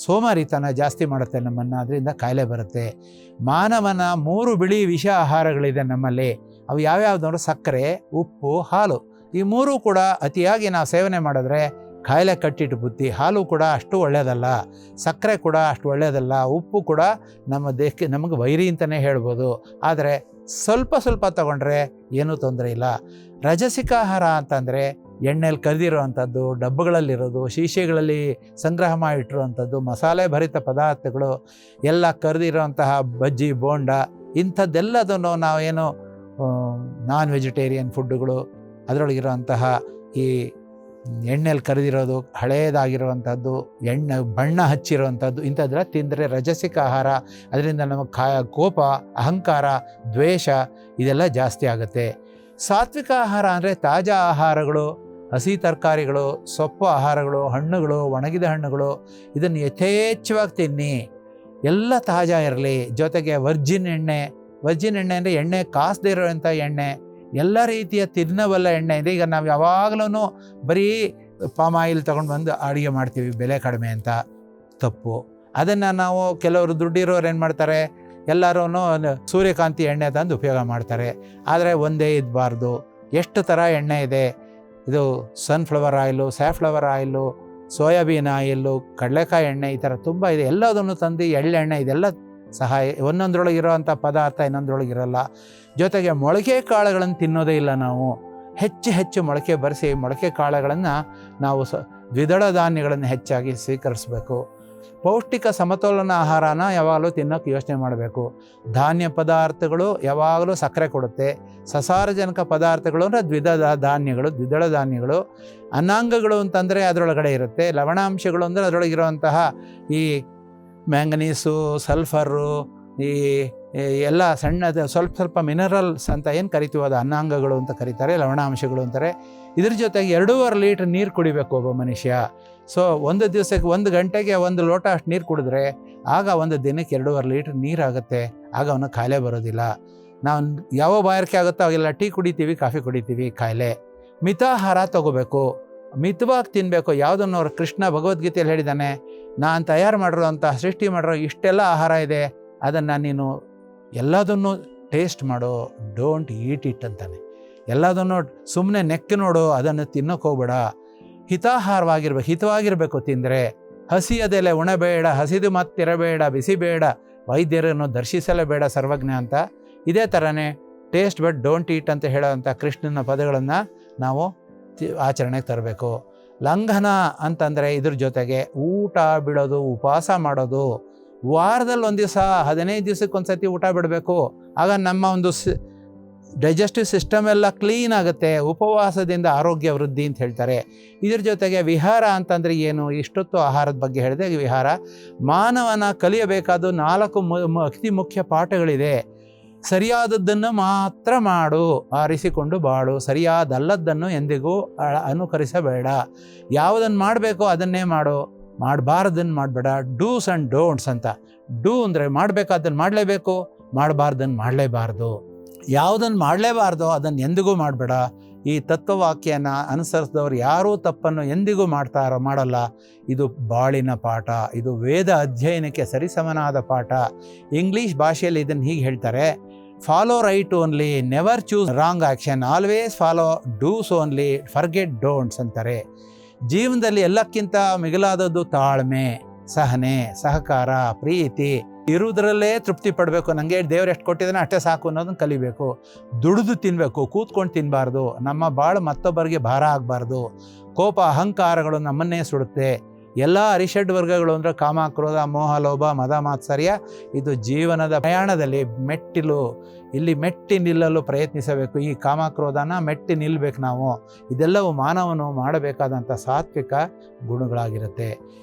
ಸೋಮಾರಿತನ ಜಾಸ್ತಿ ಮಾಡುತ್ತೆ ನಮ್ಮನ್ನು, ಅದರಿಂದ ಕಾಯಿಲೆ ಬರುತ್ತೆ. ಮಾನವನ 3 ಬಿಳಿ ವಿಷ ಆಹಾರಗಳಿದೆ ನಮ್ಮಲ್ಲಿ. ಅವು ಯಾವ್ಯಾವ್ದು? ಸಕ್ಕರೆ, ಉಪ್ಪು, ಹಾಲು. ಈ 3 ಕೂಡ ಅತಿಯಾಗಿ ನಾವು ಸೇವನೆ ಮಾಡಿದ್ರೆ ಕಾಯಿಲೆ ಕಟ್ಟಿಟ್ಟು ಬುತ್ತಿ. ಹಾಲು ಕೂಡ ಅಷ್ಟು ಒಳ್ಳೆಯದಲ್ಲ, ಸಕ್ಕರೆ ಕೂಡ ಅಷ್ಟು ಒಳ್ಳೆಯದಲ್ಲ, ಉಪ್ಪು ಕೂಡ ನಮ್ಮ ದೇಹಕ್ಕೆ ನಮಗೆ ವೈರಿ ಅಂತಲೇ ಹೇಳ್ಬೋದು. ಆದರೆ ಸ್ವಲ್ಪ ತಗೊಂಡ್ರೆ ಏನೂ ತೊಂದರೆ ಇಲ್ಲ. ರಜಸಿಕ ಆಹಾರ ಅಂತಂದರೆ ಎಣ್ಣೆಲಿ ಕರೆದಿರೋವಂಥದ್ದು, ಡಬ್ಬಗಳಲ್ಲಿರೋದು, ಶೀಶೆಗಳಲ್ಲಿ ಸಂಗ್ರಹ ಮಾಡಿಟ್ಟಿರುವಂಥದ್ದು, ಮಸಾಲೆ ಭರಿತ ಪದಾರ್ಥಗಳು ಎಲ್ಲ ಕರೆದಿರೋಂತಹ ಬಜ್ಜಿ, ಬೋಂಡ ಇಂಥದ್ದೆಲ್ಲದನ್ನು ನಾವೇನು ನಾನ್ ವೆಜಿಟೇರಿಯನ್ ಫುಡ್ಡುಗಳು, ಅದರೊಳಗಿರೋಂತಹ ಈ ಎಣ್ಣೆಲಿ ಕರೆದಿರೋದು, ಹಳೆಯದಾಗಿರುವಂಥದ್ದು, ಬಣ್ಣ ಹಚ್ಚಿರುವಂಥದ್ದು ಇಂಥದ್ದೆಲ್ಲ ತಿಂದರೆ ರಜಸಿಕ ಆಹಾರ. ಅದರಿಂದ ನಮಗೆ ಕೋಪ, ಅಹಂಕಾರ, ದ್ವೇಷ ಇದೆಲ್ಲ ಜಾಸ್ತಿ ಆಗುತ್ತೆ. ಸಾತ್ವಿಕ ಆಹಾರ ಅಂದರೆ ತಾಜಾ ಆಹಾರಗಳು, ಹಸಿ ತರಕಾರಿಗಳು, ಸೊಪ್ಪು ಆಹಾರಗಳು, ಹಣ್ಣುಗಳು, ಒಣಗಿದ ಹಣ್ಣುಗಳು, ಇದನ್ನು ಯಥೇಚ್ಛವಾಗಿ ತಿನ್ನಿ. ಎಲ್ಲ ತಾಜಾ ಇರಲಿ. ಜೊತೆಗೆ ವರ್ಜಿನ್ ಎಣ್ಣೆ ವರ್ಜಿನ್ ಎಣ್ಣೆ ಅಂದರೆ ಎಣ್ಣೆ ಕಾಸದೇ ಇರೋವಂಥ ಎಣ್ಣೆ, ಎಲ್ಲ ರೀತಿಯ ತಿನ್ನಬಲ್ಲ ಎಣ್ಣೆ ಇದೆ. ಈಗ ನಾವು ಯಾವಾಗಲೂ ಬರೀ ಪಾಮ್ ಆಯಿಲ್ ತೊಗೊಂಡು ಬಂದು ಅಡುಗೆ ಮಾಡ್ತೀವಿ ಬೆಲೆ ಕಡಿಮೆ ಅಂತ, ತಪ್ಪು. ಅದನ್ನು ನಾವು ಕೆಲವರು ದುಡ್ಡಿರೋರು ಏನು ಮಾಡ್ತಾರೆ, ಎಲ್ಲರೂ ಸೂರ್ಯಕಾಂತಿ ಎಣ್ಣೆ ತಂದು ಉಪಯೋಗ ಮಾಡ್ತಾರೆ. ಆದರೆ ಒಂದೇ ಇರಬಾರ್ದು, ಎಷ್ಟು ಥರ ಎಣ್ಣೆ ಇದೆ. ಇದು sunflower oil, safflower oil, soybean oil, ಕಡಲೆಕಾಯಿ ಎಣ್ಣೆ, ಈ ಥರ ತುಂಬ ಇದೆ. ಎಲ್ಲದನ್ನು ತಂದು ಎಳ್ಳೆಣ್ಣೆ ಇದೆಲ್ಲ ಸಹ ಒಂದೊಂದರೊಳಗೆ ಇರೋವಂಥ ಪದಾರ್ಥ ಇನ್ನೊಂದರೊಳಗಿರಲ್ಲ. ಜೊತೆಗೆ ಮೊಳಕೆ ಕಾಳುಗಳನ್ನು ತಿನ್ನೋದೇ ಇಲ್ಲ ನಾವು. ಹೆಚ್ಚು ಮೊಳಕೆ ಬರೆಸಿ ಮೊಳಕೆ ಕಾಳುಗಳನ್ನು ನಾವು ದ್ವಿದಳ ಧಾನ್ಯಗಳನ್ನು ಹೆಚ್ಚಾಗಿ ಸ್ವೀಕರಿಸಬೇಕು. ಪೌಷ್ಟಿಕ ಸಮತೋಲನ ಆಹಾರನ ಯಾವಾಗಲೂ ತಿನ್ನೋಕ್ಕೆ ಯೋಚನೆ ಮಾಡಬೇಕು. ಧಾನ್ಯ ಪದಾರ್ಥಗಳು ಯಾವಾಗಲೂ ಸಕ್ಕರೆ ಕೊಡುತ್ತೆ. ಸಸಾರಜನಕ ಪದಾರ್ಥಗಳು ಅಂದರೆ ದ್ವಿದಳ ಧಾನ್ಯಗಳು. ಅನ್ನಾಂಗಗಳು ಅಂತಂದರೆ ಅದರೊಳಗಡೆ ಇರುತ್ತೆ. ಲವಣಾಂಶಗಳು ಅಂದರೆ ಅದರೊಳಗಿರುವಂತಹ ಈ ಮ್ಯಾಂಗನೀಸು, ಸಲ್ಫರು, ಈ ಎಲ್ಲ ಸಣ್ಣದ ಸ್ವಲ್ಪ ಮಿನರಲ್ಸ್ ಅಂತ ಏನು ಕರಿತೀವೋ ಅದು ಅನ್ನಾಂಗಗಳು ಅಂತ ಕರೀತಾರೆ, ಲವಣಾಂಶಗಳು ಅಂತಾರೆ. ಇದ್ರ ಜೊತೆಗೆ 2.5 ಲೀಟ್ರ್ ನೀರು ಕುಡಿಬೇಕು ಒಬ್ಬ ಮನುಷ್ಯ. ಸೊ ಒಂದು ದಿವಸಕ್ಕೆ 1 ಗಂಟೆಗೆ 1 ಲೋಟ ಅಷ್ಟು ನೀರು ಕುಡಿದ್ರೆ ಆಗ ಒಂದು ದಿನಕ್ಕೆ 2.5 ಲೀಟ್ರ್ ನೀರಾಗುತ್ತೆ. ಆಗ ಅವನು ಕಾಯಿಲೆ ಬರೋದಿಲ್ಲ. ನಾವು ಯಾವ ಬಾಯಾರಿಕೆ ಆಗುತ್ತೋ ಅವೆಲ್ಲ ಟೀ ಕುಡಿತೀವಿ, ಕಾಫಿ ಕುಡಿತೀವಿ, ಕಾಯಿಲೆ. ಮಿತಾಹಾರ ತಗೋಬೇಕು, ಮಿತವಾಗಿ ತಿನ್ನಬೇಕು. ಯಾವುದನ್ನು ಅವ್ರು ಕೃಷ್ಣ ಭಗವದ್ಗೀತೆಯಲ್ಲಿ ಹೇಳಿದ್ದಾನೆ, ನಾನು ತಯಾರು ಮಾಡಿರೋ ಅಂತ ಸೃಷ್ಟಿ ಮಾಡಿರೋ ಇಷ್ಟೆಲ್ಲ ಆಹಾರ ಇದೆ, ಅದನ್ನು ನೀನು ಎಲ್ಲದನ್ನು ಟೇಸ್ಟ್ ಮಾಡು, ಡೋಂಟ್ ಈಟ್ ಇಟ್ ಅಂತಾನೆ. ಎಲ್ಲದನ್ನು ಸುಮ್ಮನೆ ನೆಕ್ಕಿ ನೋಡು, ಅದನ್ನು ತಿನ್ನೋಕೆ ಹೋಗ್ಬೇಡ. ಹಿತವಾಗಿರಬೇಕು ತಿಂದರೆ. ಹಸಿಯದೆಲೆ ಉಣಬೇಡ, ಹಸಿದು ಮತ್ತಿರಬೇಡ, ಬಿಸಿಬೇಡ, ವೈದ್ಯರನ್ನು ದರ್ಶಿಸಲೇಬೇಡ ಸರ್ವಜ್ಞ ಅಂತ. ಇದೇ ಥರನೇ ಟೇಸ್ಟ್ ಬಟ್ ಡೋಂಟ್ ಈಟ್ ಅಂತ ಹೇಳೋವಂಥ ಕೃಷ್ಣನ ಪದಗಳನ್ನು ನಾವು ಆಚರಣೆಗೆ ತರಬೇಕು. ಲಂಘನ ಅಂತಂದರೆ ಇದ್ರ ಜೊತೆಗೆ ಊಟ ಬಿಡೋದು, ಉಪವಾಸ ಮಾಡೋದು. ವಾರದಲ್ಲಿ ಒಂದು ದಿವಸ 15 ದಿವಸಕ್ಕೆ ಒಂದು ಸತಿ ಊಟ ಬಿಡಬೇಕು. ಆಗ ನಮ್ಮ ಒಂದು ಡೈಜೆಸ್ಟಿವ್ ಸಿಸ್ಟಮ್ ಎಲ್ಲ ಕ್ಲೀನ್ ಆಗುತ್ತೆ. ಉಪವಾಸದಿಂದ ಆರೋಗ್ಯ ವೃದ್ಧಿ ಅಂತ ಹೇಳ್ತಾರೆ. ಇದ್ರ ಜೊತೆಗೆ ವಿಹಾರ ಅಂತಂದರೆ ಏನು, ಇಷ್ಟೊತ್ತು ಆಹಾರದ ಬಗ್ಗೆ ಹೇಳಿದೆ. ವಿಹಾರ ಮಾನವನ ಕಲಿಯಬೇಕಾದ 4 ಅತಿ ಮುಖ್ಯ ಪಾಠಗಳಿದೆ. ಸರಿಯಾದದ್ದನ್ನು ಮಾತ್ರ ಮಾಡು, ಆರಿಸಿಕೊಂಡು ಬಾಳು. ಸರಿಯಾದಲ್ಲದ್ದನ್ನು ಎಂದಿಗೂ ಅನುಕರಿಸಬೇಡ. ಯಾವುದನ್ನು ಮಾಡಬೇಕೋ ಅದನ್ನೇ ಮಾಡು, ಮಾಡಬಾರ್ದನ್ನು ಮಾಡಬೇಡ. ಡೂಸ್ ಆ್ಯಂಡ್ ಡೋಂಟ್ಸ್ ಅಂತ. ಡೂ ಅಂದರೆ ಮಾಡಬೇಕಾದನ್ನು ಮಾಡಲೇಬೇಕು, ಮಾಡಬಾರ್ದನ್ನು ಮಾಡಲೇಬಾರ್ದು. ಯಾವುದನ್ನು ಮಾಡಲೇಬಾರ್ದೋ ಅದನ್ನು ಎಂದಿಗೂ ಮಾಡಬೇಡ. ಈ ತತ್ವವಾಕ್ಯನ ಅನುಸರಿಸಿದವರು ಯಾರೂ ತಪ್ಪನ್ನು ಎಂದಿಗೂ ಮಾಡಲ್ಲ. ಇದು ಬಾಳಿನ ಪಾಠ, ಇದು ವೇದ ಅಧ್ಯಯನಕ್ಕೆ ಸರಿಸಮನಾದ ಪಾಠ. ಇಂಗ್ಲೀಷ್ ಭಾಷೆಯಲ್ಲಿ ಇದನ್ನು ಹೀಗೆ ಹೇಳ್ತಾರೆ, follow right only, never choose wrong action, always follow dos only, forget don'ts ಅಂತಾರೆ. ಜೀವನದಲ್ಲಿ ಎಲ್ಲಕ್ಕಿಂತ ಮಿಗಿಲಾದದ್ದು ತಾಳ್ಮೆ, ಸಹನೆ, ಸಹಕಾರ, ಪ್ರೀತಿ. ಇರುವುದರಲ್ಲೇ ತೃಪ್ತಿ ಪಡಬೇಕು. ನನಗೆ ದೇವ್ರು ಎಷ್ಟು ಕೊಟ್ಟಿದ್ದಾನೆ ಅಷ್ಟೇ ಸಾಕು ಅನ್ನೋದನ್ನು ಕಲಿಬೇಕು. ದುಡಿದು ತಿನ್ನಬೇಕು, ಕೂತ್ಕೊಂಡು ತಿನ್ನಬಾರ್ದು. ನಮ್ಮ ಬಾಳು ಮತ್ತೊಬ್ಬರಿಗೆ ಭಾರ ಆಗಬಾರ್ದು. ಕೋಪ, ಅಹಂಕಾರಗಳು ನಮ್ಮನ್ನೇ ಸುಡುತ್ತೆ. ಎಲ್ಲ ಅರಿಷಡ್ ವರ್ಗಗಳು ಅಂದರೆ ಕಾಮ, ಕ್ರೋಧ, ಮೋಹ, ಲೋಭ, ಮದ, ಮಾತ್ಸರ್ಯ. ಇದು ಜೀವನದ ಪ್ರಯಾಣದಲ್ಲಿ ಮೆಟ್ಟಿಲು. ಇಲ್ಲಿ ಮೆಟ್ಟಿ ನಿಲ್ಲಲು ಪ್ರಯತ್ನಿಸಬೇಕು. ಈ ಕಾಮ, ಕ್ರೋಧನ ಮೆಟ್ಟಿ ನಿಲ್ಲಬೇಕು ನಾವು. ಇದೆಲ್ಲವೂ ಮಾನವನು ಮಾಡಬೇಕಾದಂಥ ಸಾತ್ವಿಕ ಗುಣಗಳಾಗಿರುತ್ತೆ.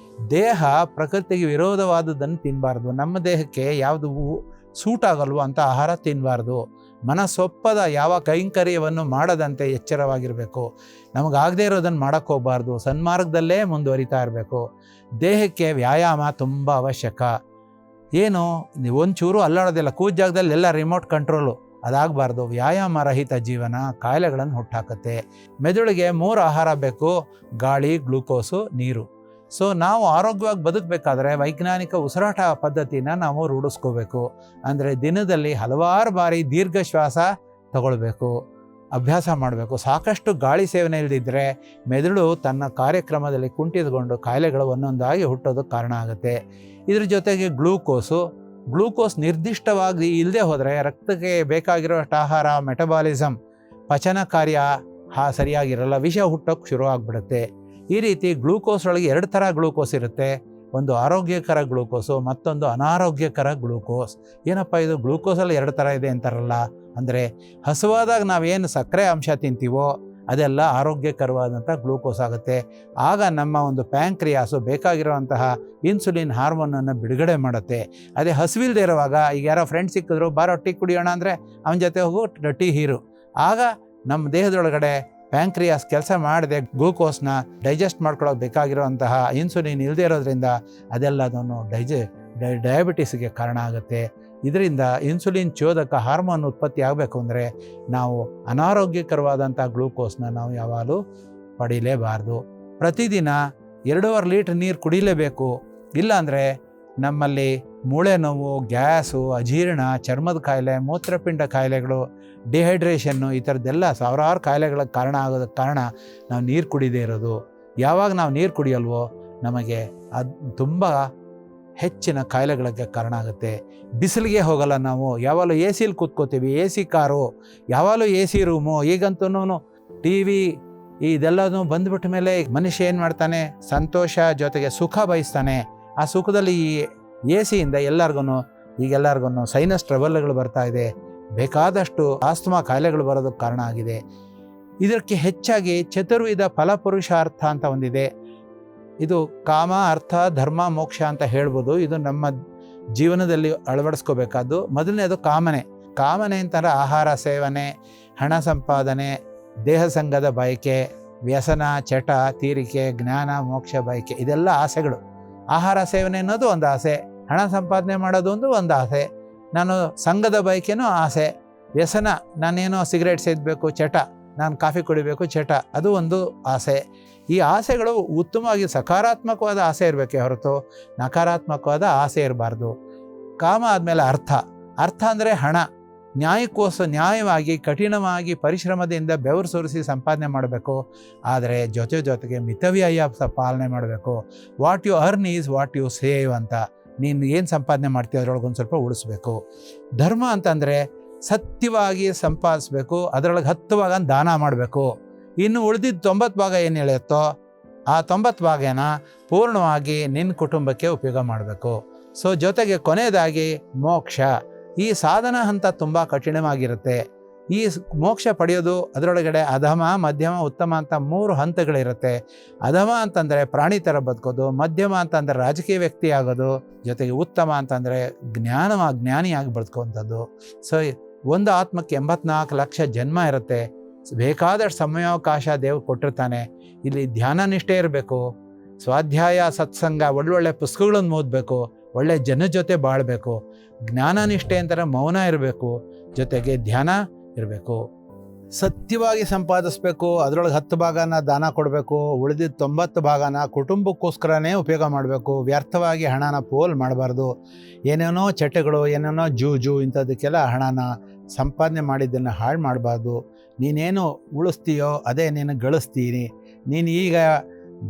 ದೇಹ ಪ್ರಕೃತಿಗೆ ವಿರೋಧವಾದದ್ದನ್ನು ತಿನ್ನಬಾರ್ದು. ನಮ್ಮ ದೇಹಕ್ಕೆ ಯಾವುದು ಸೂಟ್ ಆಗಲ್ವೋ ಅಂತ ಆಹಾರ ತಿನ್ನಬಾರ್ದು. ಮನಸ್ಸೊಪ್ಪದ ಯಾವ ಕೈಂಕರ್ಯವನ್ನು ಮಾಡದಂತೆ ಎಚ್ಚರವಾಗಿರಬೇಕು. ನಮಗಾಗದೇ ಇರೋದನ್ನು ಮಾಡೋಕ್ಕೆ ಹೋಗಬಾರ್ದು. ಸನ್ಮಾರ್ಗದಲ್ಲೇ ಮುಂದುವರಿತಾ ಇರಬೇಕು. ದೇಹಕ್ಕೆ ವ್ಯಾಯಾಮ ತುಂಬ ಅವಶ್ಯಕ. ಏನು ಒಂಚೂರು ಅಲ್ಲಾಡೋದಿಲ್ಲ, ಕೂತ ಜಾಗದಲ್ಲಿ ಎಲ್ಲ ರಿಮೋಟ್ ಕಂಟ್ರೋಲು, ಅದಾಗಬಾರ್ದು. ವ್ಯಾಯಾಮ ರಹಿತ ಜೀವನ ಕಾಯಿಲೆಗಳನ್ನು ಹುಟ್ಟಾಕತ್ತೆ. ಮೆದುಳಿಗೆ 3 ಆಹಾರ ಬೇಕು: ಗಾಳಿ, ಗ್ಲೂಕೋಸು, ನೀರು. ಸೊ ನಾವು ಆರೋಗ್ಯವಾಗಿ ಬದುಕಬೇಕಾದ್ರೆ ವೈಜ್ಞಾನಿಕ ಉಸಿರಾಟ ಪದ್ಧತಿನ ನಾವು ರೂಢಿಸ್ಕೋಬೇಕು. ಅಂದರೆ ದಿನದಲ್ಲಿ ಹಲವಾರು ಬಾರಿ ದೀರ್ಘ ಶ್ವಾಸ ತಗೊಳ್ಬೇಕು, ಅಭ್ಯಾಸ ಮಾಡಬೇಕು. ಸಾಕಷ್ಟು ಗಾಳಿ ಸೇವನೆ ಇಲ್ಲದಿದ್ದರೆ ಮೆದುಳು ತನ್ನ ಕಾರ್ಯಕ್ರಮದಲ್ಲಿ ಕುಂಠಿತಗೊಂಡು ಕಾಯಿಲೆಗಳು ಒಂದೊಂದಾಗಿ ಹುಟ್ಟೋದಕ್ಕೆ ಕಾರಣ ಆಗುತ್ತೆ. ಇದ್ರ ಜೊತೆಗೆ ಗ್ಲೂಕೋಸ್ ನಿರ್ದಿಷ್ಟವಾಗಿ ಇಲ್ಲದೆ ಹೋದರೆ ರಕ್ತಕ್ಕೆ ಬೇಕಾಗಿರೋಷ್ಟು ಆಹಾರ, ಮೆಟಬಾಲಿಸಮ್, ಪಚನ ಕಾರ್ಯ ಸರಿಯಾಗಿರಲ್ಲ, ವಿಷ ಹುಟ್ಟೋಕ್ಕೆ ಶುರು ಆಗಿಬಿಡುತ್ತೆ. ಈ ರೀತಿ ಗ್ಲೂಕೋಸ್ ಒಳಗೆ 2 ಥರ ಗ್ಲೂಕೋಸ್ ಇರುತ್ತೆ. ಒಂದು ಆರೋಗ್ಯಕರ ಗ್ಲೂಕೋಸು, ಮತ್ತೊಂದು ಅನಾರೋಗ್ಯಕರ ಗ್ಲೂಕೋಸ್. ಏನಪ್ಪ ಇದು ಗ್ಲೂಕೋಸಲ್ಲಿ 2 ಥರ ಇದೆ ಅಂತಾರಲ್ಲ, ಅಂದರೆ ಹಸುವಾದಾಗ ನಾವೇನು ಸಕ್ಕರೆ ಅಂಶ ತಿಂತೀವೋ ಅದೆಲ್ಲ ಆರೋಗ್ಯಕರವಾದಂಥ ಗ್ಲೂಕೋಸ್ ಆಗುತ್ತೆ. ಆಗ ನಮ್ಮ ಒಂದು ಪ್ಯಾಂಕ್ರಿಯಾಸು ಬೇಕಾಗಿರುವಂತಹ ಇನ್ಸುಲಿನ್ ಹಾರ್ಮೋನನ್ನು ಬಿಡುಗಡೆ ಮಾಡುತ್ತೆ. ಅದೇ ಹಸುವಿಲ್ಲದೆ ಇರುವಾಗ, ಈಗ ಯಾರೋ ಫ್ರೆಂಡ್ ಸಿಕ್ಕಿದ್ರು, ಬಾರೋ ಟೀ ಕುಡಿಯೋಣ ಅಂದರೆ ಅವನ ಜೊತೆ ಹೋಗು ಟೀ ಹೀರು. ಆಗ ನಮ್ಮ ದೇಹದೊಳಗಡೆ ಪ್ಯಾಂಕ್ರಿಯಾಸ್ ಕೆಲಸ ಮಾಡದೆ ಗ್ಲೂಕೋಸ್ನ ಡೈಜೆಸ್ಟ್ ಮಾಡ್ಕೊಳ್ಳೋಕೆ ಬೇಕಾಗಿರುವಂತಹ ಇನ್ಸುಲಿನ್ ಇಲ್ಲದೆ ಇರೋದ್ರಿಂದ ಅದೆಲ್ಲದನ್ನು ಡಯಾಬಿಟಿಸ್ಗೆ ಕಾರಣ ಆಗುತ್ತೆ. ಇದರಿಂದ ಇನ್ಸುಲಿನ್ ಚೋದಕ ಹಾರ್ಮೋನ್ ಉತ್ಪತ್ತಿ ಆಗಬೇಕು ಅಂದರೆ ನಾವು ಅನಾರೋಗ್ಯಕರವಾದಂಥ ಗ್ಲೂಕೋಸ್ನ ನಾವು ಯಾವಾಗಲೂ ಪಡೀಲೇಬಾರ್ದು. ಪ್ರತಿದಿನ 2.5 ಲೀಟ್ರ್ ನೀರು ಕುಡಿಲೇಬೇಕು. ಇಲ್ಲಾಂದರೆ ನಮ್ಮಲ್ಲಿ ಮೂಳೆ ನೋವು, ಗ್ಯಾಸು, ಅಜೀರ್ಣ, ಚರ್ಮದ ಕಾಯಿಲೆ, ಮೂತ್ರಪಿಂಡ ಕಾಯಿಲೆಗಳು, ಡಿಹೈಡ್ರೇಷನ್ನು, ಈ ಥರದ್ದೆಲ್ಲ ಸಾವಿರಾರು ಕಾಯಿಲೆಗಳಿಗೆ ಕಾರಣ ಆಗೋದಕ್ಕೆ ಕಾರಣ ನಾವು ನೀರು ಕುಡಿದೇ ಇರೋದು. ಯಾವಾಗ ನಾವು ನೀರು ಕುಡಿಯಲ್ವೋ ನಮಗೆ ಅದು ತುಂಬ ಹೆಚ್ಚಿನ ಕಾಯಿಲೆಗಳಿಗೆ ಕಾರಣ ಆಗುತ್ತೆ. ಬಿಸಿಲಿಗೆ ಹೋಗಲ್ಲ ನಾವು, ಯಾವಾಗಲೂ ಎ ಸಿಲಿ ಕೂತ್ಕೋತೀವಿ, ಎ ಸಿ ಕಾರು, ಯಾವಾಗಲೂ ಎ ಸಿ ರೂಮು. ಈಗಂತೂ ಟಿ ವಿ ಇದೆಲ್ಲನೂ ಬಂದುಬಿಟ್ಟ ಮೇಲೆ ಮನುಷ್ಯ ಏನು ಮಾಡ್ತಾನೆ, ಸಂತೋಷ ಜೊತೆಗೆ ಸುಖ ಬಯಸ್ತಾನೆ. ಆ ಸುಖದಲ್ಲಿ ಈ ಎ ಸಿಯಿಂದ ಎಲ್ಲರಿಗೂ ಸೈನಸ್ ಟ್ರಬಲ್ಗಳು ಬರ್ತಾ ಇದೆ, ಬೇಕಾದಷ್ಟು ಆಸ್ತಮಾ ಕಾಯಿಲೆಗಳು ಬರೋದಕ್ಕೆ ಕಾರಣ ಆಗಿದೆ. ಇದಕ್ಕೆ ಹೆಚ್ಚಾಗಿ ಚತುರ್ವಿಧ ಫಲಪುರುಷಾರ್ಥ ಅಂತ ಒಂದಿದೆ. ಇದು ಕಾಮ, ಅರ್ಥ, ಧರ್ಮ, ಮೋಕ್ಷ ಅಂತ ಹೇಳ್ಬೋದು. ಇದು ನಮ್ಮ ಜೀವನದಲ್ಲಿ ಅಳವಡಿಸ್ಕೋಬೇಕಾದ್ದು. ಮೊದಲನೇದು ಕಾಮನೆ ಅಂತಂದರೆ ಆಹಾರ ಸೇವನೆ, ಹಣ ಸಂಪಾದನೆ, ದೇಹ ಸಂಘದ ಬಯಕೆ, ವ್ಯಸನ, ಚಟ, ತೀರಿಕೆ, ಜ್ಞಾನ, ಮೋಕ್ಷ ಬಯಕೆ, ಇದೆಲ್ಲ ಆಸೆಗಳು. ಆಹಾರ ಸೇವನೆ ಅನ್ನೋದು ಒಂದು ಆಸೆ, ಹಣ ಸಂಪಾದನೆ ಮಾಡೋದು ಒಂದು ಆಸೆ, ನಾನು ಸಂಘದ ಬಯಕೆನೂ ಆಸೆ, ವ್ಯಸನ ನಾನೇನೋ ಸಿಗರೇಟ್ ಸೇದಬೇಕು ಚಟ, ನಾನು ಕಾಫಿ ಕುಡಿಬೇಕು ಚಟ, ಅದು ಒಂದು ಆಸೆ. ಈ ಆಸೆಗಳು ಉತ್ತಮವಾಗಿ ಸಕಾರಾತ್ಮಕವಾದ ಆಸೆ ಇರಬೇಕೇ ಹೊರತು ನಕಾರಾತ್ಮಕವಾದ ಆಸೆ ಇರಬಾರ್ದು. ಕಾಮ ಆದಮೇಲೆ ಅರ್ಥ ಅಂದರೆ ಹಣ. ನ್ಯಾಯವಾಗಿ ಕಠಿಣವಾಗಿ ಪರಿಶ್ರಮದಿಂದ ಬೆವರು ಸುರಿಸಿ ಸಂಪಾದನೆ ಮಾಡಬೇಕು. ಆದರೆ ಜೊತೆಗೆ ಮಿತವ್ಯಯ ಪಾಲನೆ ಮಾಡಬೇಕು. What you earn is what you save ಅಂತ. ನೀನು ಏನು ಸಂಪಾದನೆ ಮಾಡ್ತೀವಿ ಅದರೊಳಗೆ ಒಂದು ಸ್ವಲ್ಪ ಉಳಿಸ್ಬೇಕು. ಧರ್ಮ ಅಂತಂದರೆ ಸತ್ಯವಾಗಿ ಸಂಪಾದಿಸ್ಬೇಕು, ಅದರೊಳಗೆ 10 ಭಾಗ ದಾನ ಮಾಡಬೇಕು. ಇನ್ನು ಉಳಿದಿದ್ದು 90 ಭಾಗ ಏನು ಹೇಳುತ್ತೋ ಆ 90 ಭಾಗನ ಪೂರ್ಣವಾಗಿ ನಿನ್ನ ಕುಟುಂಬಕ್ಕೆ ಉಪಯೋಗ ಮಾಡಬೇಕು. ಜೊತೆಗೆ ಕೊನೆಯದಾಗಿ ಮೋಕ್ಷ. ಈ ಸಾಧನ ಹಂತ ತುಂಬ ಕಠಿಣವಾಗಿರುತ್ತೆ. ಈ ಮೋಕ್ಷ ಪಡೆಯೋದು ಅದರೊಳಗಡೆ ಅಧಮ, ಮಧ್ಯಮ, ಉತ್ತಮ ಅಂತ 3 ಹಂತಗಳಿರುತ್ತೆ. ಅಧಮ ಅಂತಂದರೆ ಪ್ರಾಣಿ ಥರ ಬದುಕೋದು, ಮಧ್ಯಮ ಅಂತಂದರೆ ರಾಜಕೀಯ ವ್ಯಕ್ತಿ ಆಗೋದು, ಜೊತೆಗೆ ಉತ್ತಮ ಅಂತಂದರೆ ಜ್ಞಾನಿಯಾಗಿ ಬದುಕುವಂಥದ್ದು. ಒಂದು ಆತ್ಮಕ್ಕೆ 84 ಲಕ್ಷ ಜನ್ಮ ಇರುತ್ತೆ. ಬೇಕಾದಷ್ಟು ಸಮಯಾವಕಾಶ ದೇವ್ರು ಕೊಟ್ಟಿರ್ತಾನೆ. ಇಲ್ಲಿ ಧ್ಯಾನ ನಿಷ್ಠೆ ಇರಬೇಕು, ಸ್ವಾಧ್ಯಾಯ, ಸತ್ಸಂಗ, ಒಳ್ಳೊಳ್ಳೆ ಪುಸ್ತಕಗಳನ್ನು ಓದಬೇಕು, ಒಳ್ಳೆ ಜನ ಜೊತೆ ಬಾಳಬೇಕು. ಜ್ಞಾನ ನಿಷ್ಠೆ ಅಂತಾರೆ ಮೌನ ಇರಬೇಕು, ಜೊತೆಗೆ ಧ್ಯಾನ ಇರಬೇಕು. ಸತ್ಯವಾಗಿ ಸಂಪಾದಿಸ್ಬೇಕು, ಅದರೊಳಗೆ 10 ಭಾಗನ ದಾನ ಕೊಡಬೇಕು, ಉಳಿದಿದ್ದ 90 ಭಾಗನ ಕುಟುಂಬಕ್ಕೋಸ್ಕರನೇ ಉಪಯೋಗ ಮಾಡಬೇಕು. ವ್ಯರ್ಥವಾಗಿ ಹಣನ ಪೋಲ್ ಮಾಡಬಾರ್ದು. ಏನೇನೋ ಚಟಗಳು, ಏನೇನೋ ಜೂಜು ಇಂಥದಕ್ಕೆಲ್ಲ ಹಣನ ಸಂಪಾದನೆ ಮಾಡಿದ್ದನ್ನು ಹಾಳು ಮಾಡಬಾರ್ದು. ನೀನೇನು ಉಳಿಸ್ತೀಯೋ ಅದೇ ನೀನು ಗಳಿಸ್ತೀನಿ. ನೀನು ಈಗ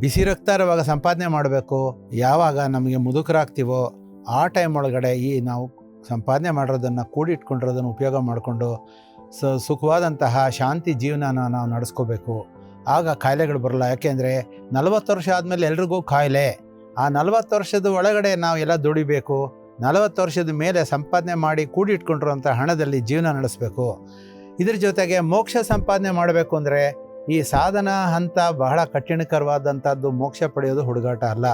ಬಿಸಿ ರಕ್ತ ಇರುವಾಗ ಸಂಪಾದನೆ ಮಾಡಬೇಕು. ಯಾವಾಗ ನಮಗೆ ಮುದುಕರಾಗ್ತೀವೋ ಆ ಟೈಮ್ ಒಳಗಡೆ ಈ ನಾವು ಸಂಪಾದನೆ ಮಾಡಿರೋದನ್ನು ಕೂಡಿಟ್ಕೊಂಡಿರೋದನ್ನು ಉಪಯೋಗ ಮಾಡಿಕೊಂಡು ಸುಖವಾದಂತಹ ಶಾಂತಿ ಜೀವನನ ನಾವು ನಡೆಸ್ಕೋಬೇಕು. ಆಗ ಕಾಯಿಲೆಗಳು ಬರಲ್ಲ. ಯಾಕೆಂದರೆ 40 ವರ್ಷ ಆದಮೇಲೆ ಎಲ್ರಿಗೂ ಕಾಯಿಲೆ. ಆ 40 ವರ್ಷದ ಒಳಗಡೆ ನಾವು ಎಲ್ಲ ದುಡಿಬೇಕು. 40 ವರ್ಷದ ಮೇಲೆ ಸಂಪಾದನೆ ಮಾಡಿ ಕೂಡಿಟ್ಕೊಂಡಿರೋಂಥ ಹಣದಲ್ಲಿ ಜೀವನ ನಡೆಸಬೇಕು. ಇದ್ರ ಜೊತೆಗೆ ಮೋಕ್ಷ ಸಂಪಾದನೆ ಮಾಡಬೇಕು ಅಂದರೆ ಈ ಸಾಧನ ಹಂತ ಬಹಳ ಕಠಿಣಕರವಾದಂಥದ್ದು. ಮೋಕ್ಷ ಪಡೆಯೋದು ಹುಡುಗಾಟ ಅಲ್ಲ.